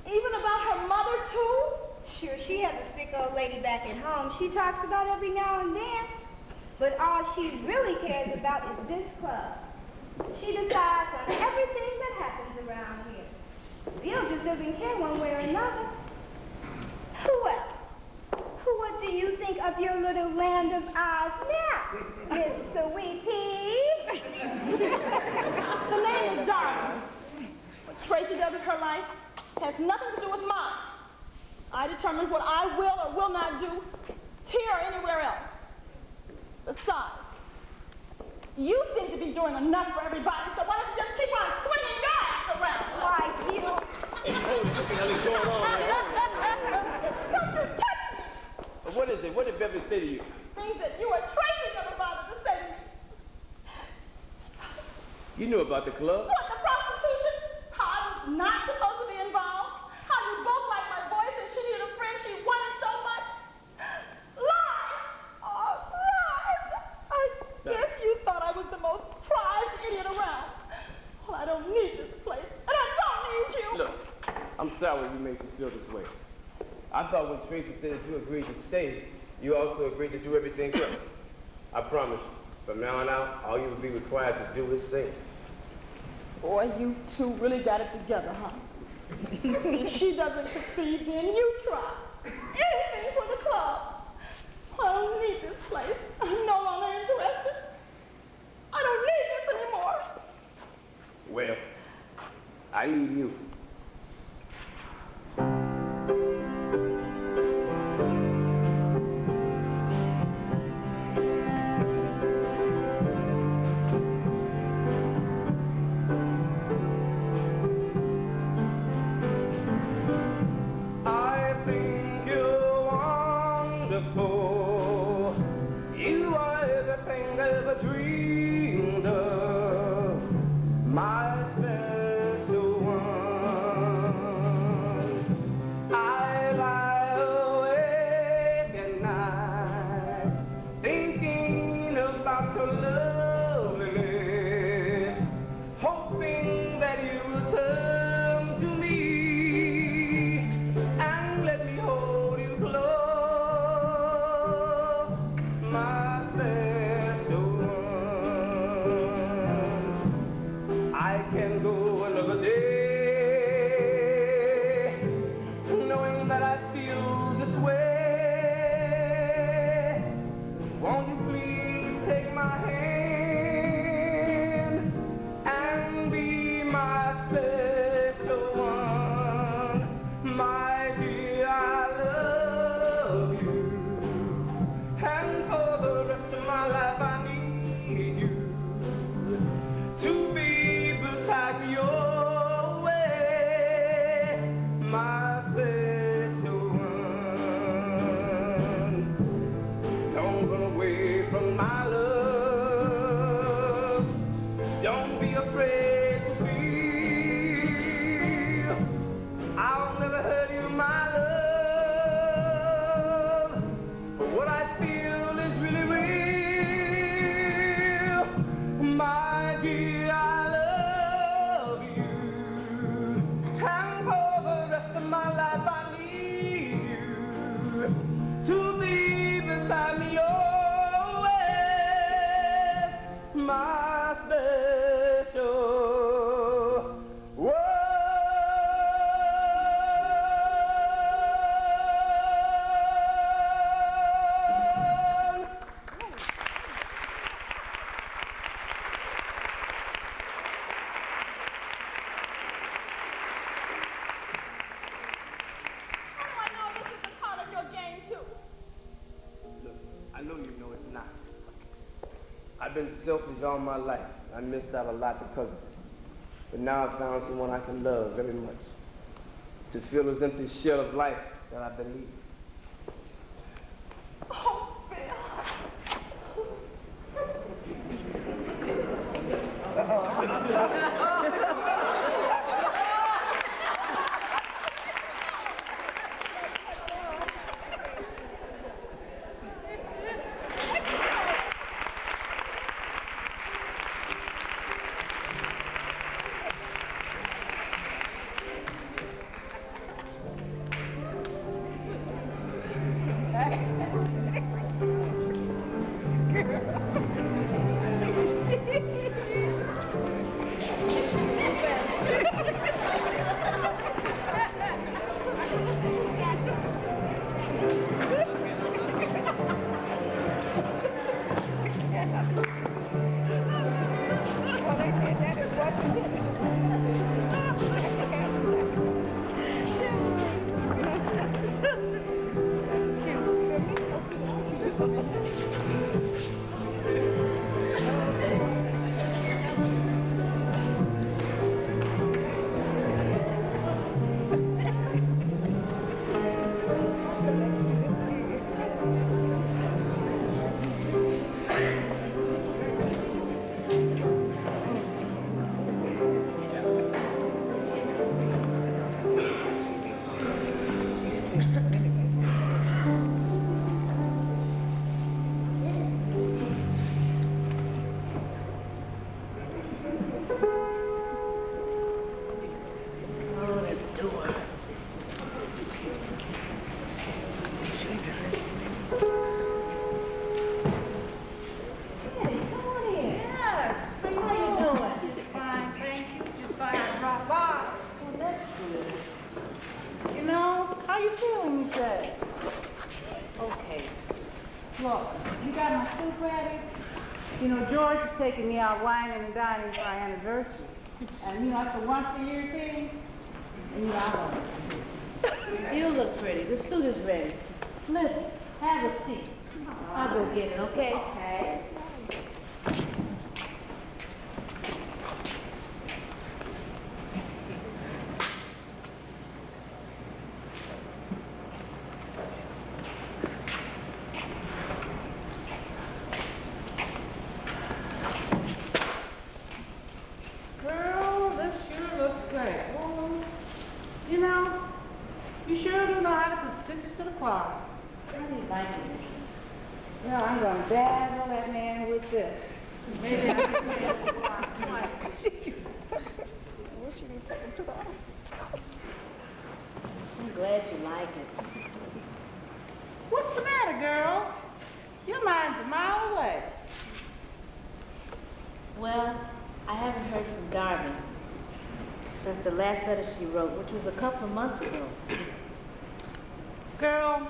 Even about her mother, too? Sure, she has a sick old lady back at home she talks about every now and then. But all she really cares about is this club. She decides on everything that happens around here. Bill just doesn't care one way or another. Well, what do you think of your little land of Oz now, Miss Sweetie? The name is Darby. What Tracy does with her life has nothing to do with mine. I determine what I will or will not do here or anywhere else. Besides, you seem to be doing enough for everybody, so why don't you just keep on swinging your ass around? Why, you... Hey, Cody, what the hell is going on here? Don't you touch me! What is it? What did Beverly say to you? Things that you or Tracy never bothered to say to me. You knew about the club? What, the prostitution? How I was not supposed to be involved? How you both liked my voice and she needed a friend she wanted so much? Lies! Oh, lies! I guess you thought I was the most prized idiot around. Well, I don't need this place, and I don't need you! Look, I'm sorry we made you feel this way. I thought when Tracy said that you agreed to stay, you also agreed to do everything else. I promise you, from now on out, all you will be required to do is sing. Boy, you two really got it together, huh? If she doesn't succeed, then you try. Anything for the club. I don't need this place. I'm no longer interested. I don't need this anymore. Well, I need you. You are everything I ever dreamed of, my special one. I lie awake at night, thinking about your loveliness, hoping to be beside me always, my special one. I know you know it's not. I've been selfish all my life. I missed out a lot because of it. But now I found someone I can love very much. To fill this empty shell of life that I've been leaving. Taking me out wining and dining for our anniversary. And you know, it's a once-a-year thing. And you know, I love it. You look pretty. The suit is ready. Listen, have a seat. I'll go get it, okay? Okay. She wrote, which was a couple of months ago. Girl,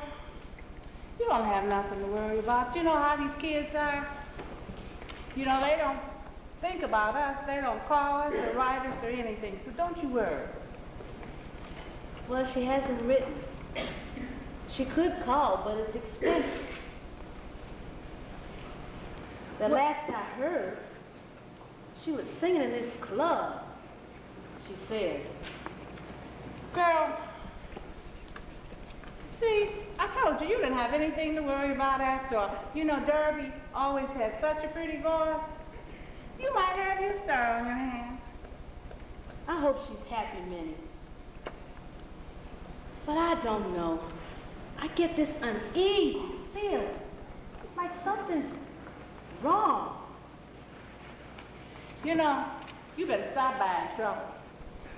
you don't have nothing to worry about. You know how these kids are? You know, they don't think about us. They don't call us or write us or anything, so don't you worry. Well, she hasn't written. She could call, but it's expensive. The last I heard, she was singing in this club. She says, girl, see, I told you, you didn't have anything to worry about after all. You know, Derby always had such a pretty voice. You might have your star on your hands. I hope she's happy, Minnie. But I don't know. I get this uneasy feeling, like something's wrong. You know, you better stop buying trouble.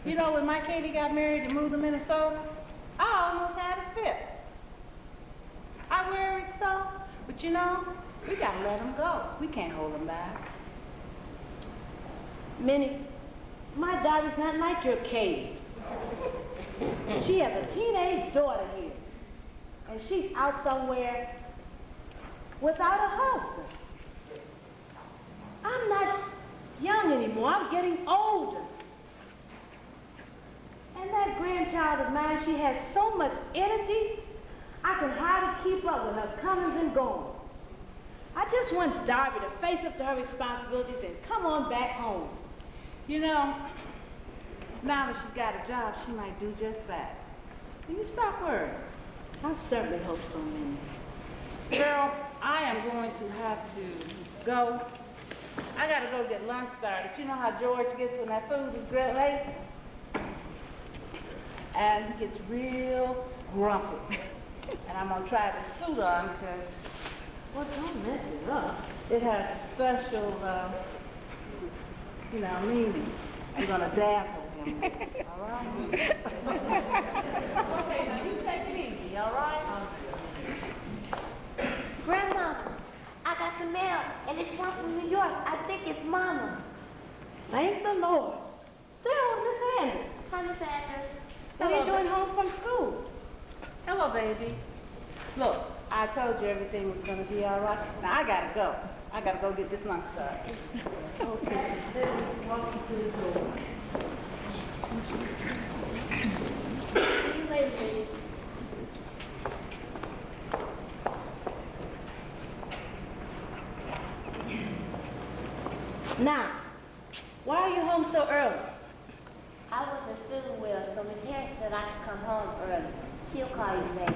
You know, when my Katie got married and moved to Minnesota, I almost had a fit. I But you know, we gotta let them go. We can't hold them back. Minnie, my daughter's not like your Katie. She has a teenage daughter here, and she's out somewhere without a husband. I'm not young anymore. I'm getting older. And that grandchild of mine, she has so much energy, I can hardly keep up with her comings and goings. I just want Darby to face up to her responsibilities and come on back home. You know, now that she's got a job, she might do just that. So you stop worrying. I certainly hope so, Minnie. Girl, I am going to have to go. I gotta go get lunch started. You know how George gets when that food is late? And he gets real grumpy. And I'm gonna try the suit on because, well, don't mess it up. It has a special, meaning. I'm gonna dazzle him. All right? Okay, now you take it easy, all right? Grandma, I got the mail, and it's one from New York. I think it's Mama. Thank the Lord. Sarah, Miss Anders. Hi, Miss Andrews. What are you doing home from school? Hello, baby. Look, I told you everything was going to be all right. Now, I got to go. I got to go get this lunch started. Okay, then walk you to the door. See you later, baby. Now, why are you home so early? I wasn't feeling well, so Miss Harris said I could come home early. She'll call you later.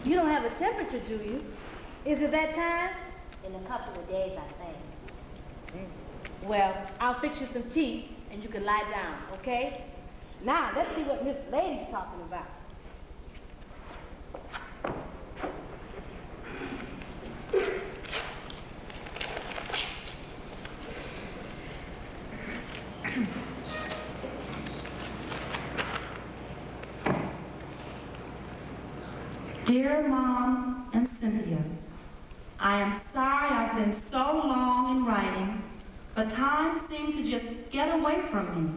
You don't have a temperature, do you? Is it that time? In a couple of days, I think. Well, I'll fix you some tea, and you can lie down, okay? Now, let's see what Miss Lady's talking about. Dear Mom and Cynthia, I am sorry I've been so long in writing, but time seemed to just get away from me.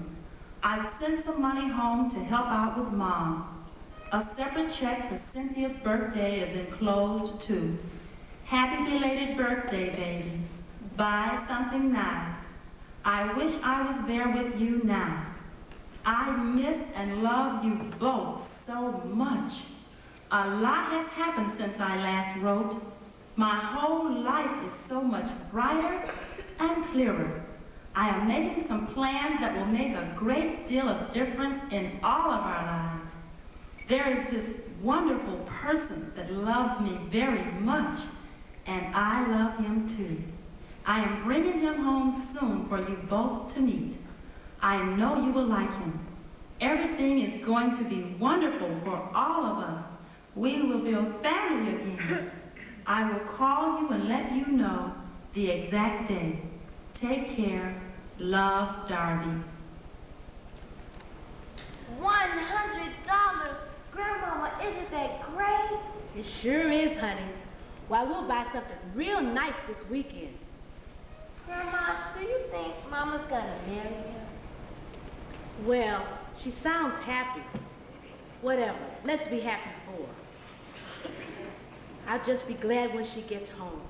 I've sent some money home to help out with Mom. A separate check for Cynthia's birthday is enclosed too. Happy belated birthday, baby. Buy something nice. I wish I was there with you now. I miss and love you both so much. A lot has happened since I last wrote. My whole life is so much brighter and clearer. I am making some plans that will make a great deal of difference in all of our lives. There is this wonderful person that loves me very much, and I love him too. I am bringing him home soon for you both to meet. I know you will like him. Everything is going to be wonderful for all of us. We will build family again. I will call you and let you know the exact day. Take care. Love, Darby. $100? Grandmama, isn't that great? It sure is, honey. Why, we'll buy something real nice this weekend. Grandma, do you think Mama's gonna marry him? Well, she sounds happy. Whatever. Let's be happy for her. I'll just be glad when she gets home.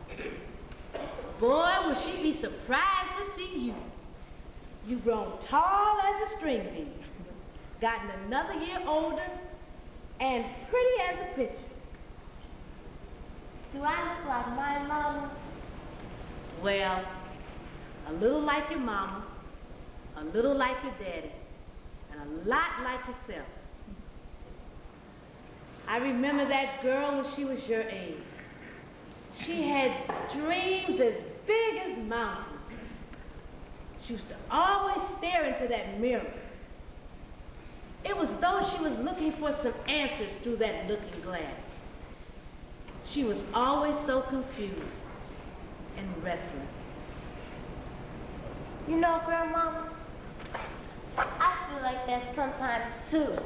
Boy, will she be surprised to see you. You've grown tall as a string bean, gotten another year older, and pretty as a picture. Do I look like my mama? Well, a little like your mama, a little like your daddy, and a lot like yourself. I remember that girl when she was your age. She had dreams as big as mountains. She used to always stare into that mirror. It was though she was looking for some answers through that looking glass. She was always so confused and restless. You know, Grandmama, I feel like that sometimes too.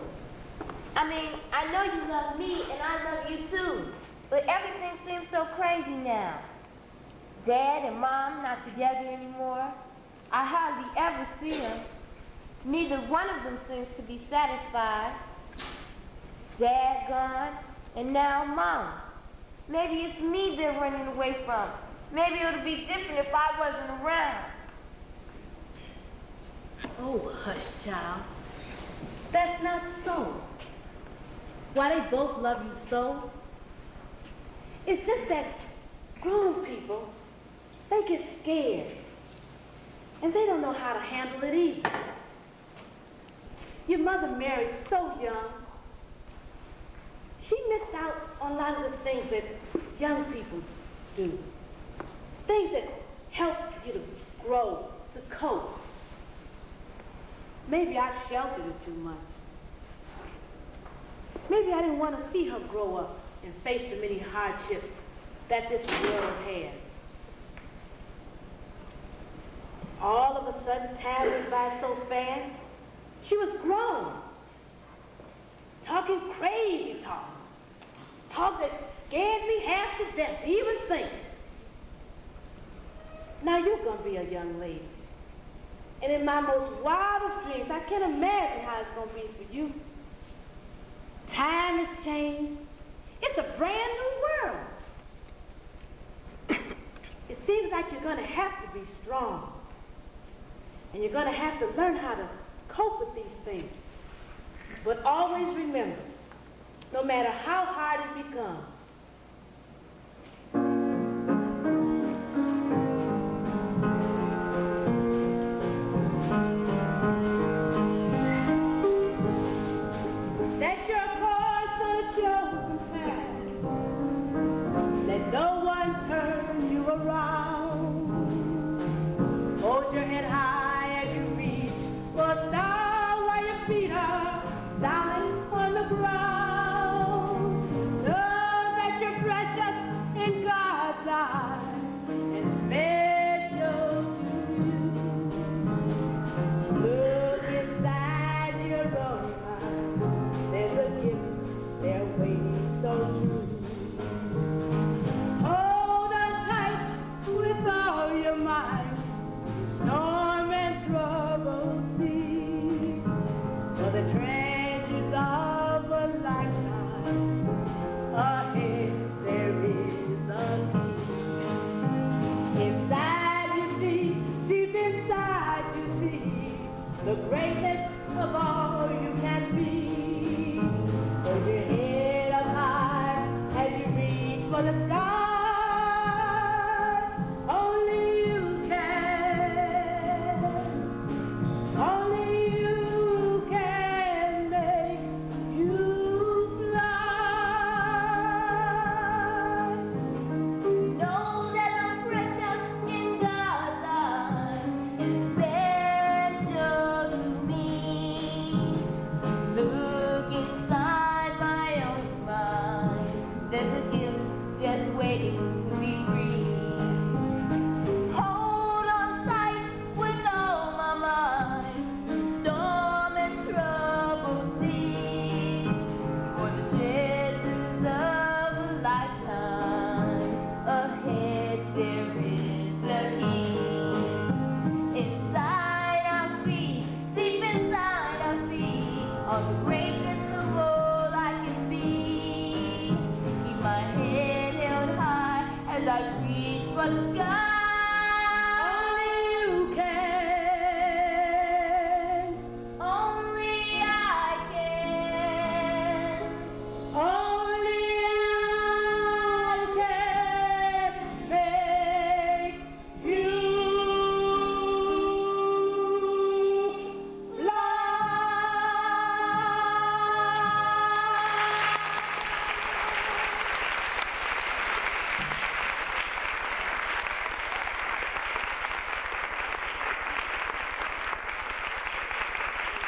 I mean, I know you love me and I love you too. But everything seems so crazy now. Dad and Mom not together anymore. I hardly ever see them. Neither one of them seems to be satisfied. Dad gone, and now Mom. Maybe it's me they're running away from. Maybe it would be different if I wasn't around. Oh, hush, child. That's not so. Why they both love you so, it's just that grown people, they get scared. And they don't know how to handle it either. Your mother married so young. She missed out on a lot of the things that young people do. Things that help you to grow, to cope. Maybe I sheltered her too much. Maybe I didn't want to see her grow up and face the many hardships that this world has. All of a sudden, time went by so fast. She was grown, talking crazy talk. Talk that scared me half to death to even think. Now you're gonna be a young lady. And in my most wildest dreams, I can't imagine how it's gonna be for you. Time has changed. It's a brand new world. It seems like you're gonna have to be strong. And you're gonna have to learn how to cope with these things. But always remember, no matter how hard it becomes, set your course on a chosen path. Let no one turn you around. Hold your head high as you reach for a star while your feet are silent on the ground. Know that you're precious in God's eyes and special to you. Look inside your own mind. There's a gift there waiting so true. Hold on tight with all your might. Storm and trouble seas, for the treasures of a lifetime ahead there is a key. Inside you see, deep inside you see the greatness of all you can be. Hold your head up high as you reach for the sky. Only you can. Only you can make you fly. Know that I'm precious in God's eyes and special to me. Look inside my own mind. There's a gift just waiting to be free. Hold on tight with all my might through storm and troubled sea. For the treasures of a lifetime ahead there is the key. Inside I see, deep inside I see all the greatness of all I can be. Keep my head held high as I reach for the sky. Only you can. Only I can. Only I can make you fly.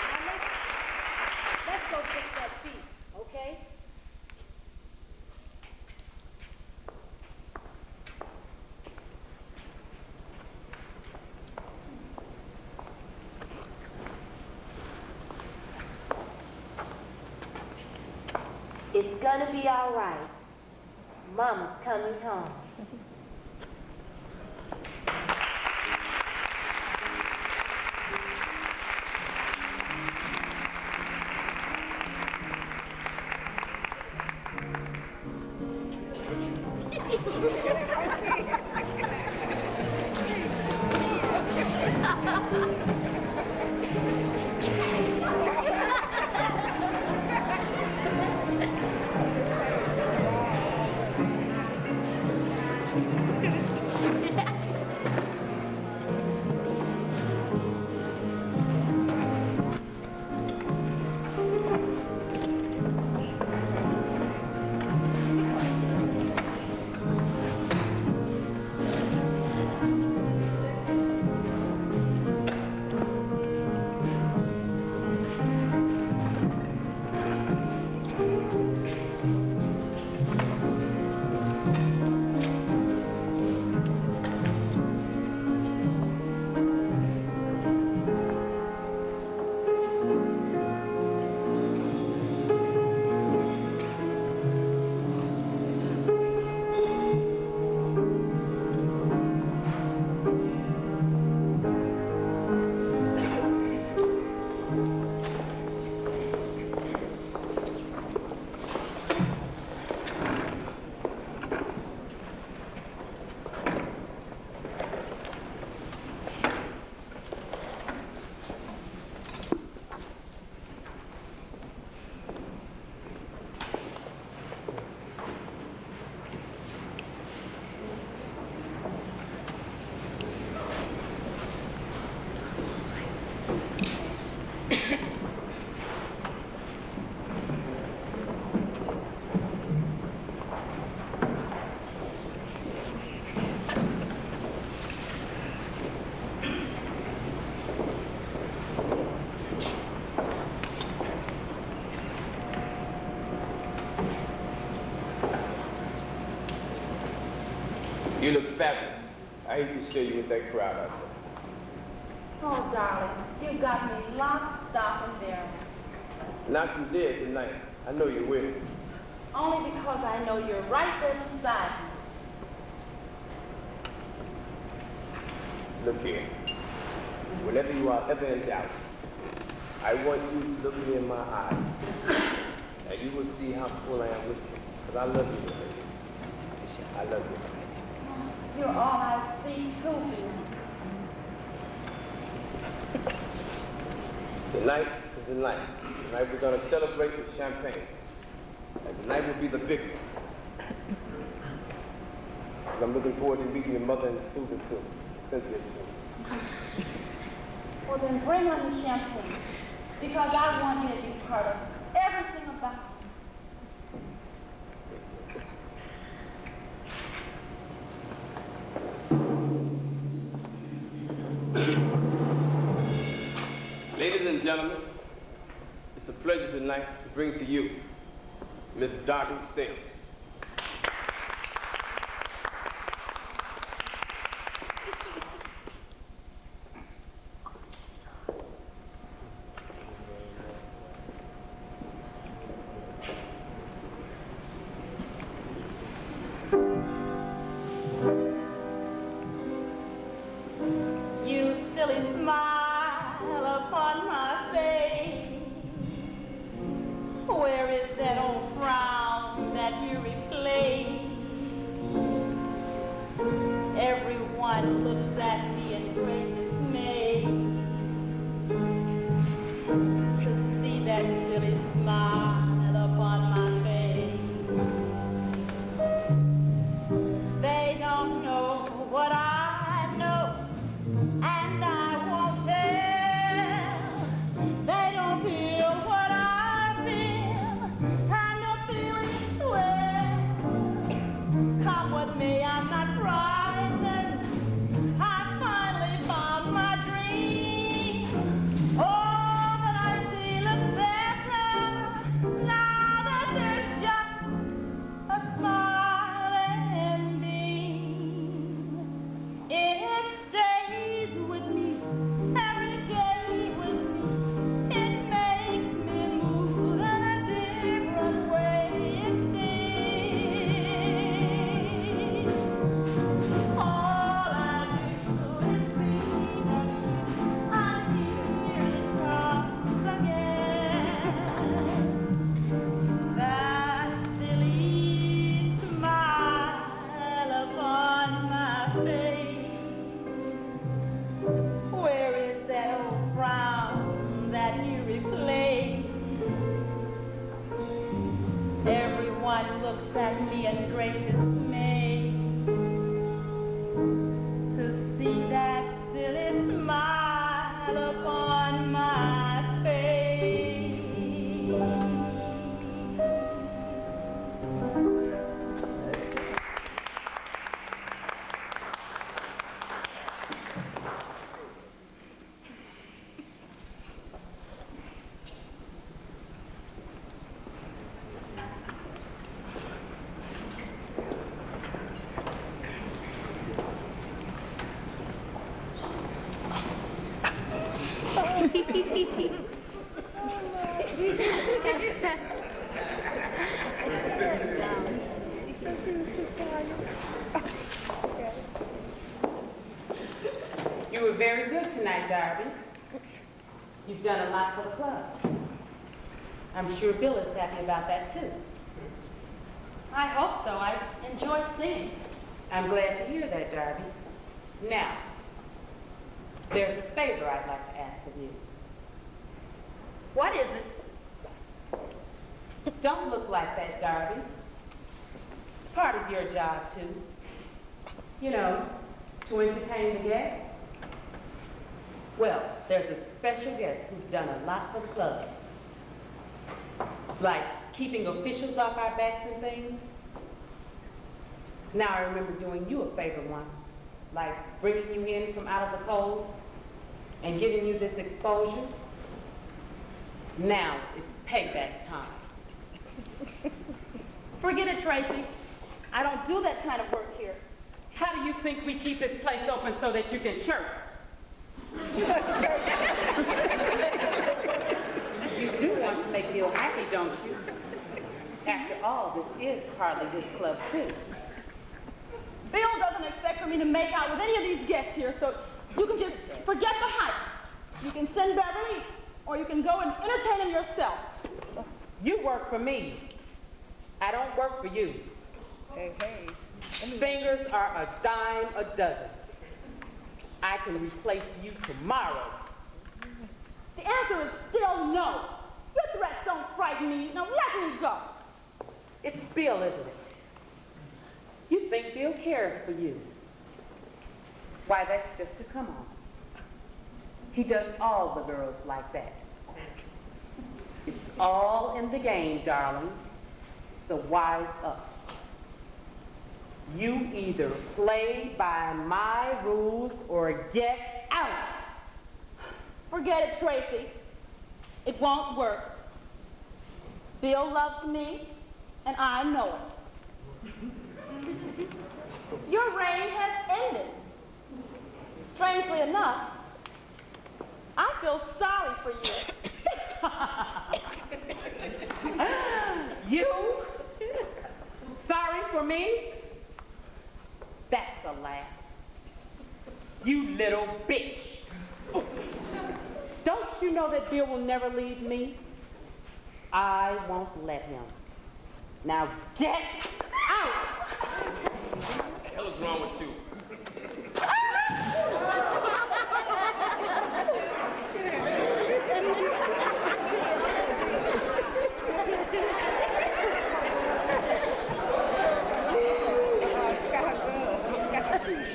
Now let's go fix that tea, okay? It's gonna be all right. Mama's coming home. You look fabulous. I hate to show you with that crowd out there. Oh, darling, you got me locked, stock, and barrel. Knock you dead tonight. I know you will. Only because I know you're right there beside me. Look here. Whenever you are ever in doubt, I want you to look me in my eyes, and you will see how full I am with you. Because I love you, baby. I love you. You're all I see, too. Tonight is the night. Tonight we're going to celebrate with champagne. And tonight will be the big one. I'm looking forward to meeting your mother and Susan too. Cynthia too. Well, then bring on the champagne, because I want you to be part of everything about it. Ladies and gentlemen, it's a pleasure tonight to bring to you Miss Darby Sales. You silly smile upon my face. Where is that old frown that you replace? Everyone looks at me in great dismay to see that silly smile upon my face. They don't know what I know, and I won't tell. They don't feel what I feel, and the feeling's well. Come what may, I'm not frightened. I finally found my dream. Oh, but I see look better now that there's just a smiling beam. It stays with me every day with me. It makes me move in a different way, it seems. pee-pee. You were very good tonight, Darby. You've done a lot for the club. I'm sure Bill is happy about that, too. I hope so. I enjoy singing. I'm glad to hear that, Darby. Now, there's a favor I'd like to ask of you. What is it? Don't look like that, Darby. It's part of your job, too. You know, to entertain the guests. Well, there's a special guest who's done a lot for the club. Like keeping officials off our backs and things. Now I remember doing you a favor once, like bringing you in from out of the cold and giving you this exposure. Now it's payback time. Forget it, Tracy. I don't do that kind of work here. How do you think we keep this place open so that you can chirp? You do want to make Bill happy, don't you? After all, this is partly his club, too. Bill doesn't expect for me to make out with any of these guests here, so you can just forget the hype. You can send Beverly, or you can go and entertain him yourself. You work for me. I don't work for you. Hey, hey. Singers are a dime a dozen. I can replace you tomorrow. The answer is still no. Your threats don't frighten me. Now let me go. It's Bill, isn't it? You think Bill cares for you. Why, that's just a come on. He does all the girls like that. It's all in the game, darling. So wise up. You either play by my rules or get out. Forget it, Tracy. It won't work. Bill loves me, and I know it. Your reign has ended. Strangely enough, I feel sorry for you. You? Sorry for me? That's a laugh. You little bitch. Don't you know that Bill will never leave me? I won't let him. Now get out! What the hell is wrong with you?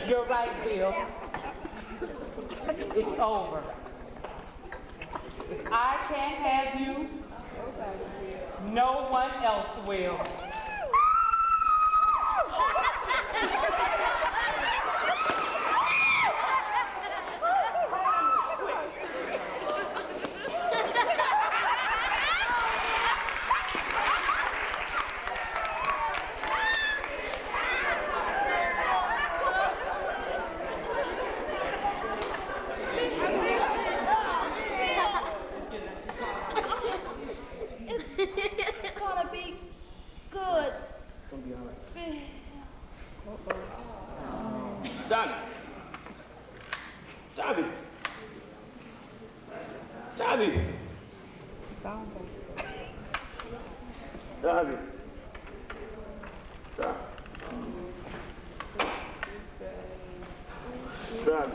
You're right, Bill. It's over. If I can't have you, no one else will. It's gonna be good. Johnny. Johnny. Johnny. Johnny. Johnny.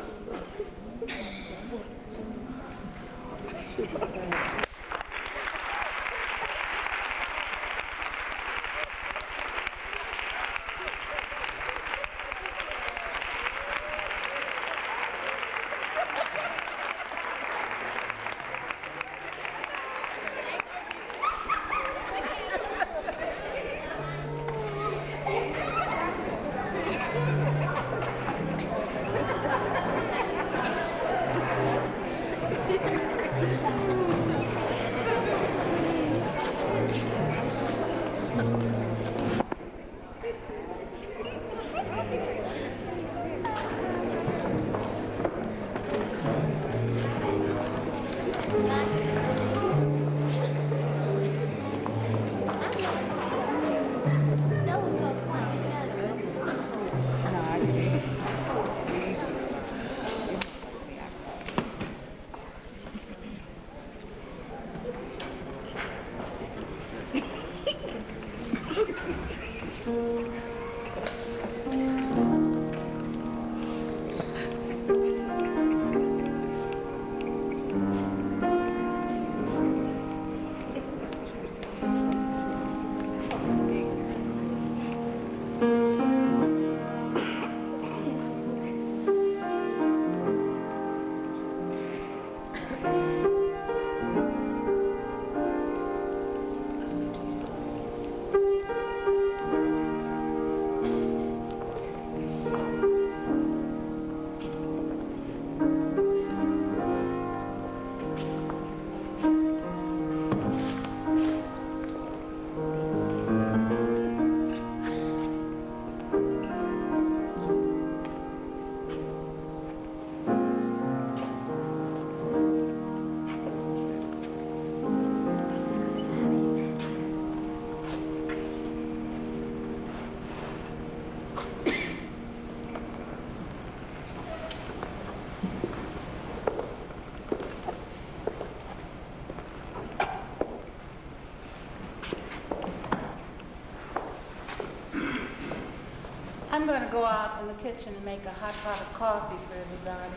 going to go out in the kitchen and make a hot pot of coffee for everybody.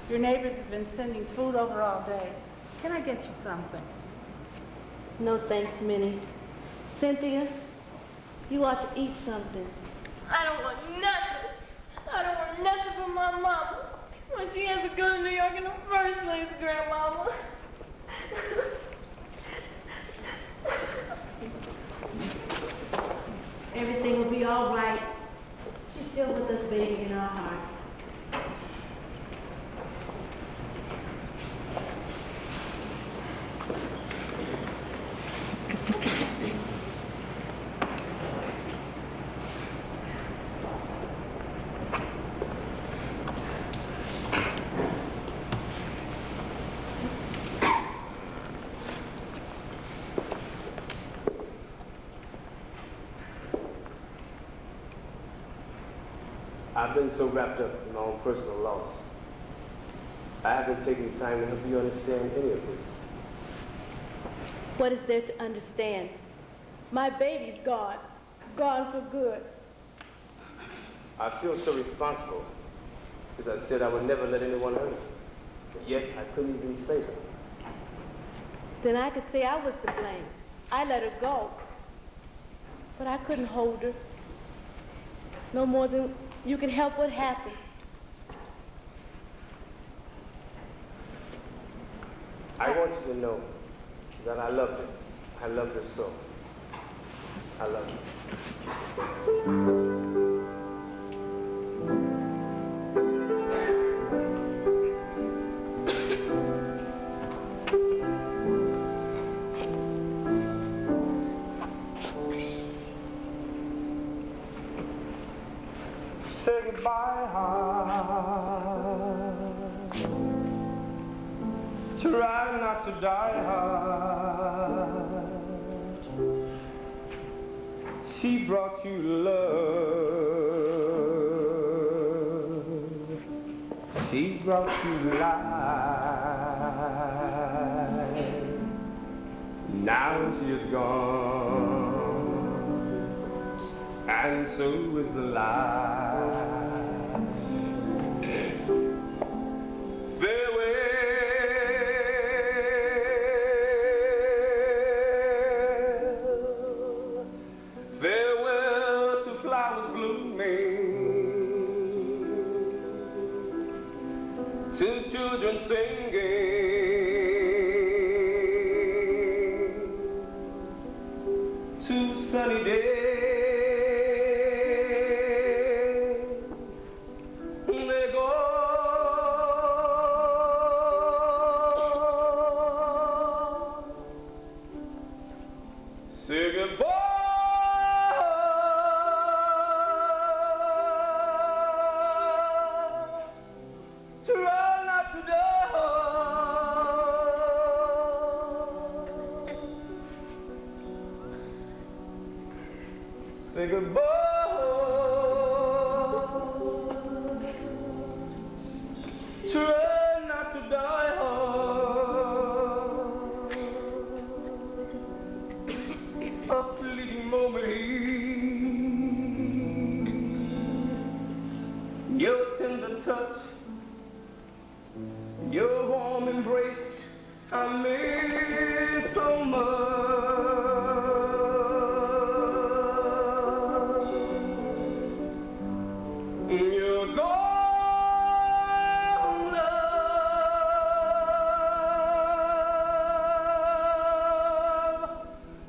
Your neighbors have been sending food over all day. Can I get you something? No thanks, Minnie. Cynthia, you ought to eat something. I don't want nothing. I don't want nothing from my mama. Well, she has to go to New York in the first place, Grandmama. Everything will be all right. She's still with us, baby, in our hearts. I've been so wrapped up in my own personal loss. I haven't taken time to help you understand any of this. What is there to understand? My baby's gone. Gone for good. I feel so responsible because I said I would never let anyone hurt her. But yet I couldn't even say that. Then I could say I was to blame. I let her go. But I couldn't hold her. No more than you can help what happened. I want you to know that I loved her. I loved her so. I love her. Say goodbye, heart. Try not to die, heart. She brought you love. She brought you life. Now she is gone, and so is the light. Farewell to flowers blooming, to children singing, to sunny days. They go. Say goodbye. Try not to die. Say goodbye. Try not to die hard. A fleeting moment here. Your tender touch, your warm embrace, I miss so much. You're gone, love.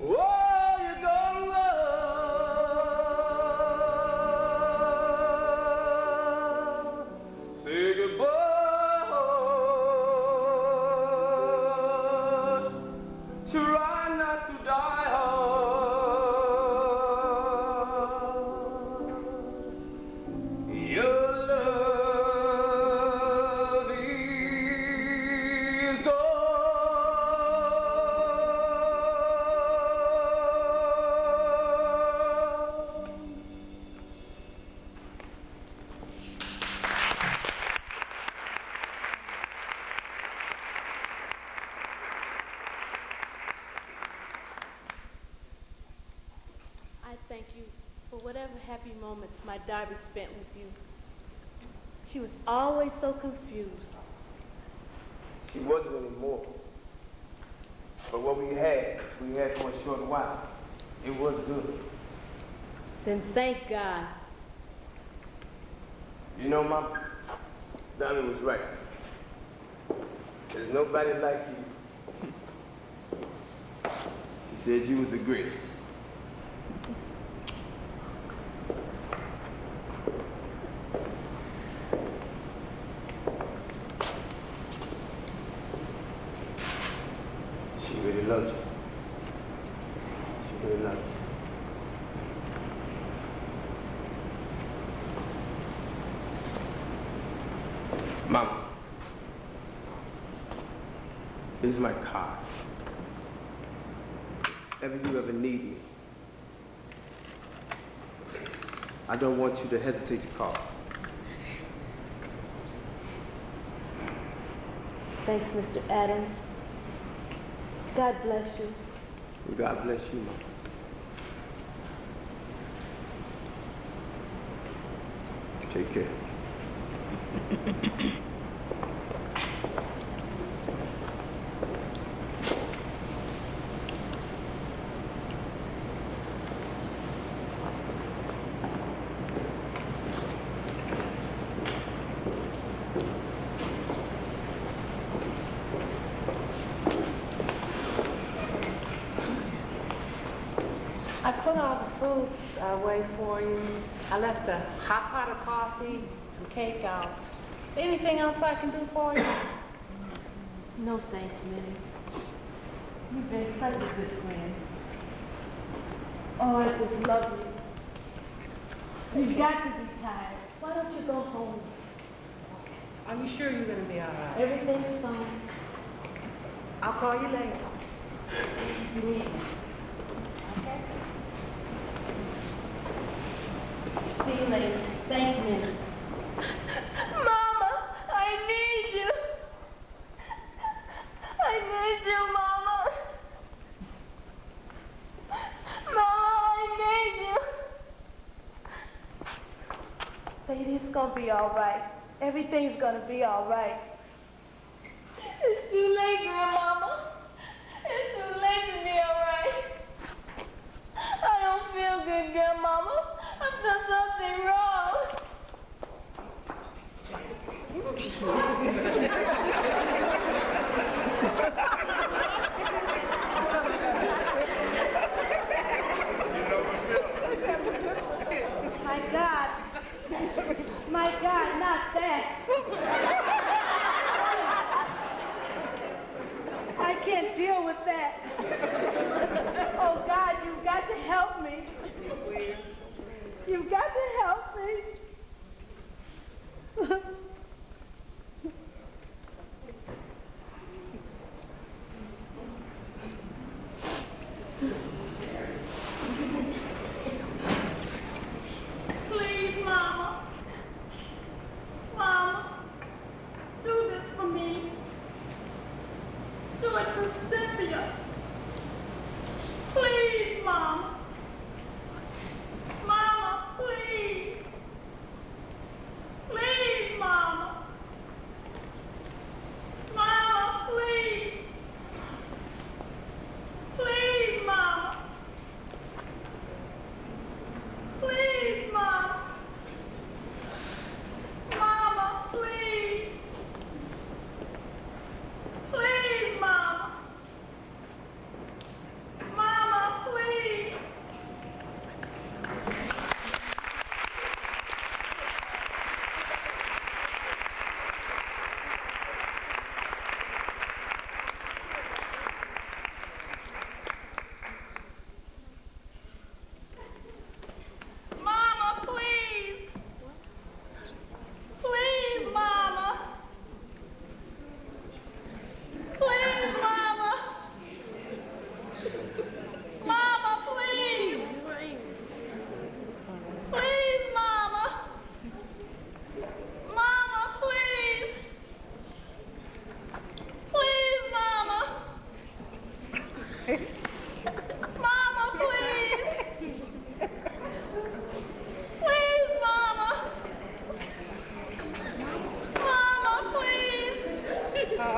Oh, you're gone, love. Say goodbye. Try not to die hard. Your love whatever happy moments my Darby spent with you. She was always so confused. She wasn't anymore. But what we had for a short while. It was good. Then thank God. You know, Mom, Darby was right. There's nobody like you. She said you was the greatest. She really loves you. She really loves you. Mama, this is my card. If you ever need me, I don't want you to hesitate to call. Thanks, Mr. Adams. God bless you. God bless you, Mama. Take care. I put all the food away for you. I left a hot pot of coffee, some cake out. Is there anything else I can do for you? No thanks, Minnie. You've been such a good friend. Oh, I just love you. You've got to be tired. Why don't you go home? Are you sure you're going to be all right? Everything's fine. I'll call you later. You need me. Okay? See you later. Thanks, Minnie. Mama, I need you. I need you, Mama. Mama, I need you. Lady, it's gonna be all right. Everything's gonna be all right. It's too late, Grandmama. It's too late to be all right. I don't feel good, Grandmama. I've done something wrong. My God. My God, not that. I can't deal with that. Oh, God, you've got to help me. You've got to help me. Please, Mama. Mama, do this for me. Do it for Cynthia. Please, Mama. Mama, please.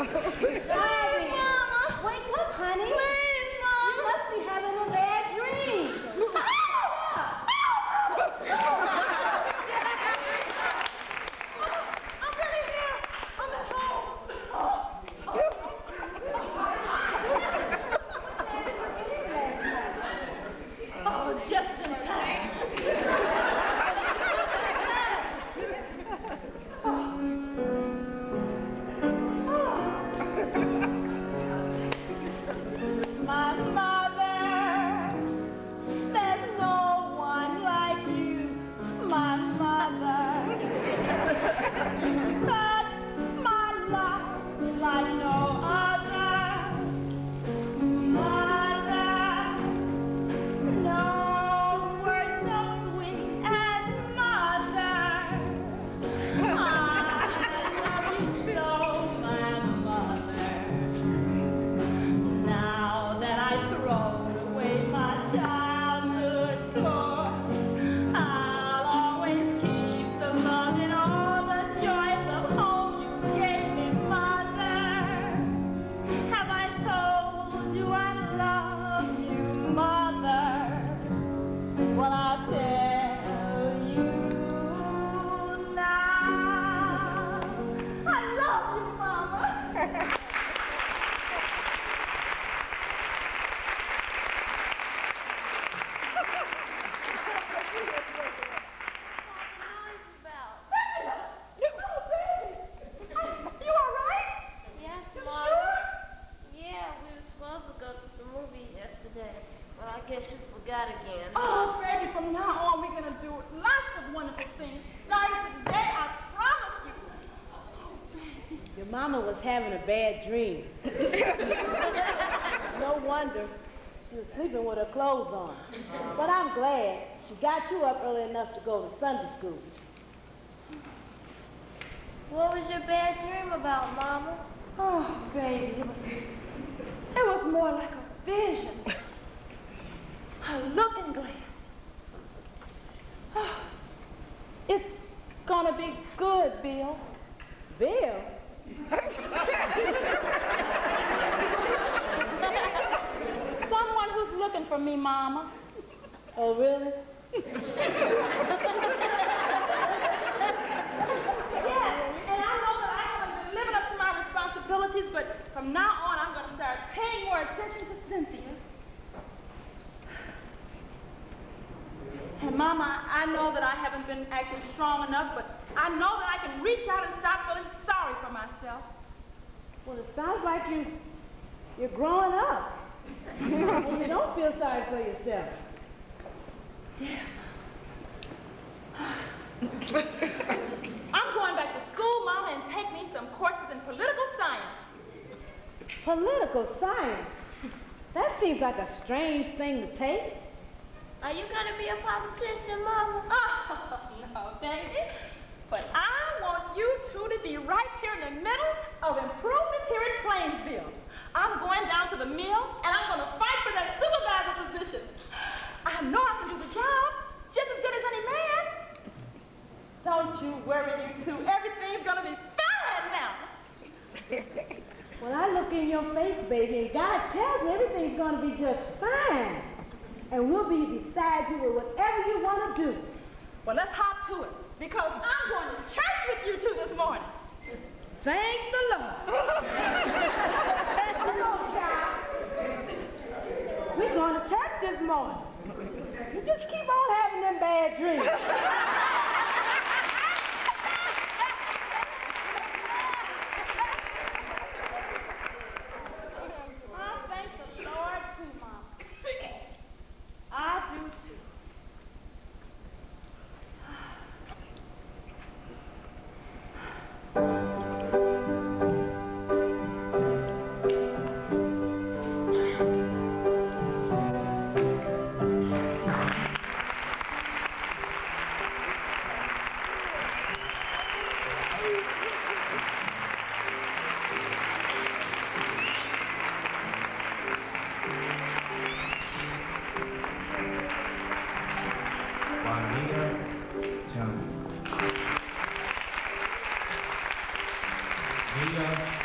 Ivy, wake up, honey. Please, Mama. You must be having a bad dream. I'm really here. I'm at home. Oh, just in time. My mother, there's no one like you. My mother touched my life like no other. Mother, no word so sweet as mother. I love you so, my mother. Now that I throw away my childhood toys, I'll always keep the love and all the joys of home you gave me, mother. Have I told you I love you, mother? Well, I'll tell you now. I love you, mama. You all right? Yes, You Mom. sure? Yeah, we were supposed to go to the movie yesterday, but I guess you forgot again. Oh, baby, from now on, we're going to do lots of wonderful things. Starting today, I promise you. Oh, baby. Your mama was having a bad dream. No wonder. She was sleeping with her clothes on. But I'm glad she got you up early enough to go to Sunday school. What was your bad dream about, Mama? Oh, baby, it was more like a vision. A looking glass. Oh, it's gonna be good, Bill. Bill? Someone who's looking for me, Mama. Oh, really? Responsibilities, but from now on, I'm going to start paying more attention to Cynthia. And Mama, I know that I haven't been acting strong enough, but I know that I can reach out and stop feeling sorry for myself. Well, it sounds like you're growing up. And you don't feel sorry for yourself. Yeah. I'm going back to school, Mama, and take me some courses in political science. Political science? That seems like a strange thing to take. Are you going to be a politician, Mama? Oh, no, baby. But I want you two to be right here in the middle of improvement here in Plainsville. I'm going down to the mill, and I'm going to fight for that supervisor position. I know I can do the job just as good as any man. Don't you worry, you two. Everything's going to be fine now. When I look in your face, baby, and God tells me everything's going to be just fine. And we'll be beside you with whatever you want to do. Well, let's hop to it, because I'm going to church with you two this morning. Thank the Lord. Come on, child. We're going to church this morning. You just keep on having them bad dreams. I thank the Lord too, Mom. I do too.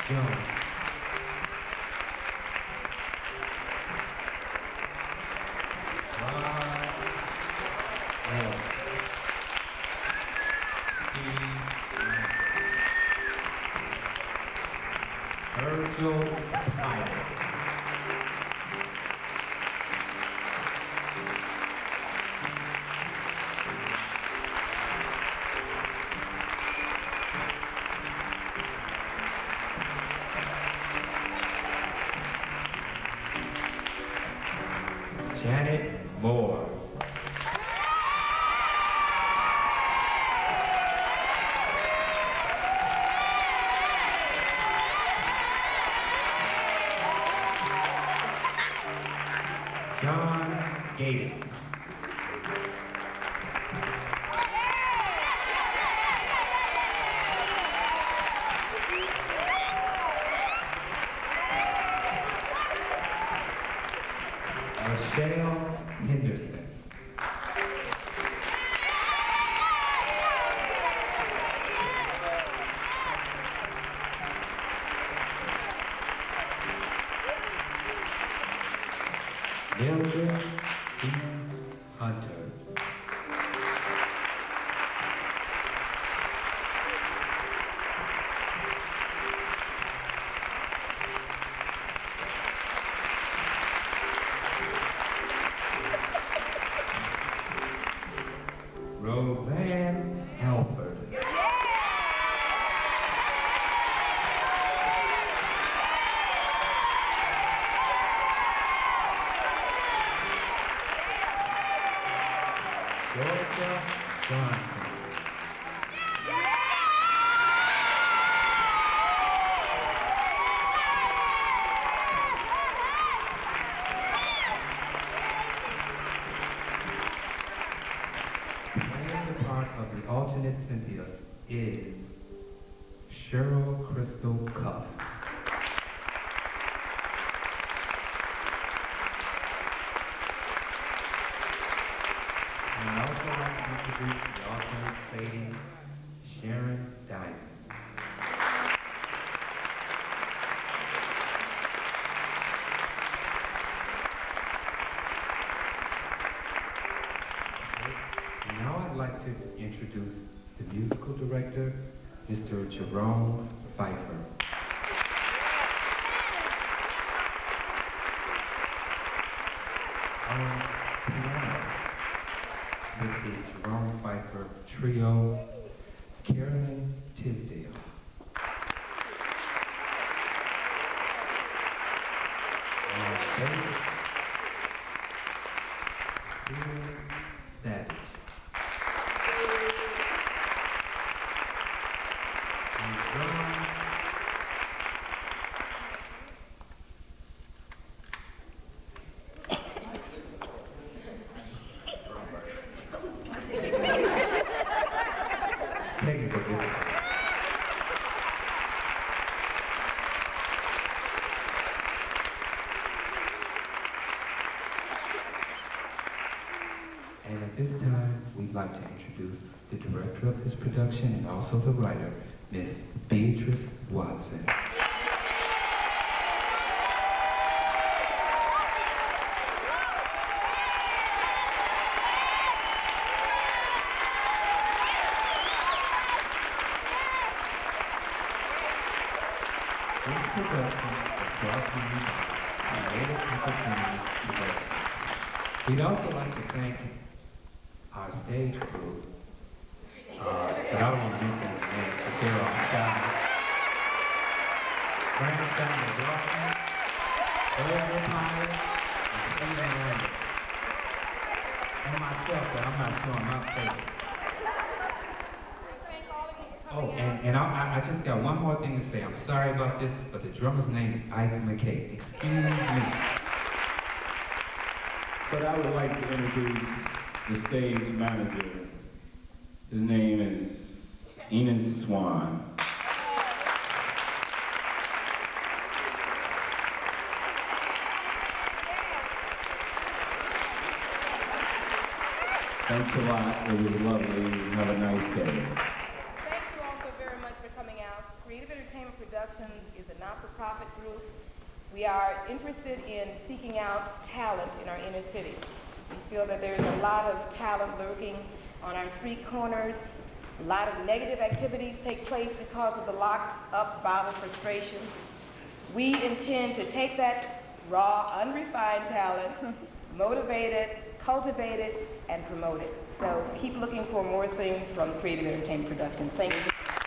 Jones. Virgil Tyler. Janet Moore. John Gator. Michelle Henderson. Mildred E. Hunter. Roseanne Halford. Georgia Johnson. Playing the part of the alternate Cynthia is Cheryl Crystal Cuff. And I'd also like to introduce the alternate Sadie, Sharon Diamond. Now I'd like to introduce the musical director, Mr. Jerome Pfeiffer. On piano, with the Jerome Pfeiffer Trio, Carolyn Tisdale. On bass, Cecilia Savage. On drums, technical difficulty. And at this time, we'd like to introduce the director of this production and also the writer, Miss Beatrice Watson. This production is brought to you by Creative Opportunities Production. We'd also like to thank our stage crew, but I don't want to mention their names, but they're on staff. Brandon Family Dawson, Earl Pilot, and Stephen Randall. And myself, but I'm not showing my face. Oh, and I just got one more thing to say. I'm sorry about this, but the drummer's name is Ike McKay. Excuse me. But I would like to introduce the stage manager. His name is Enos Swan. Thanks a lot. It was lovely. Have a nice day. Thank you all so very much for coming out. Creative Entertainment Productions is a not-for-profit group. We are interested in seeking out talent in our inner city. We feel that there's a lot of talent lurking on our street corners, A lot of negative activities take place because of the locked-up violent frustration. We intend to take that raw, unrefined talent, motivate it, cultivate it, and promote it. So keep looking for more things from Creative Entertainment Productions. Thank you.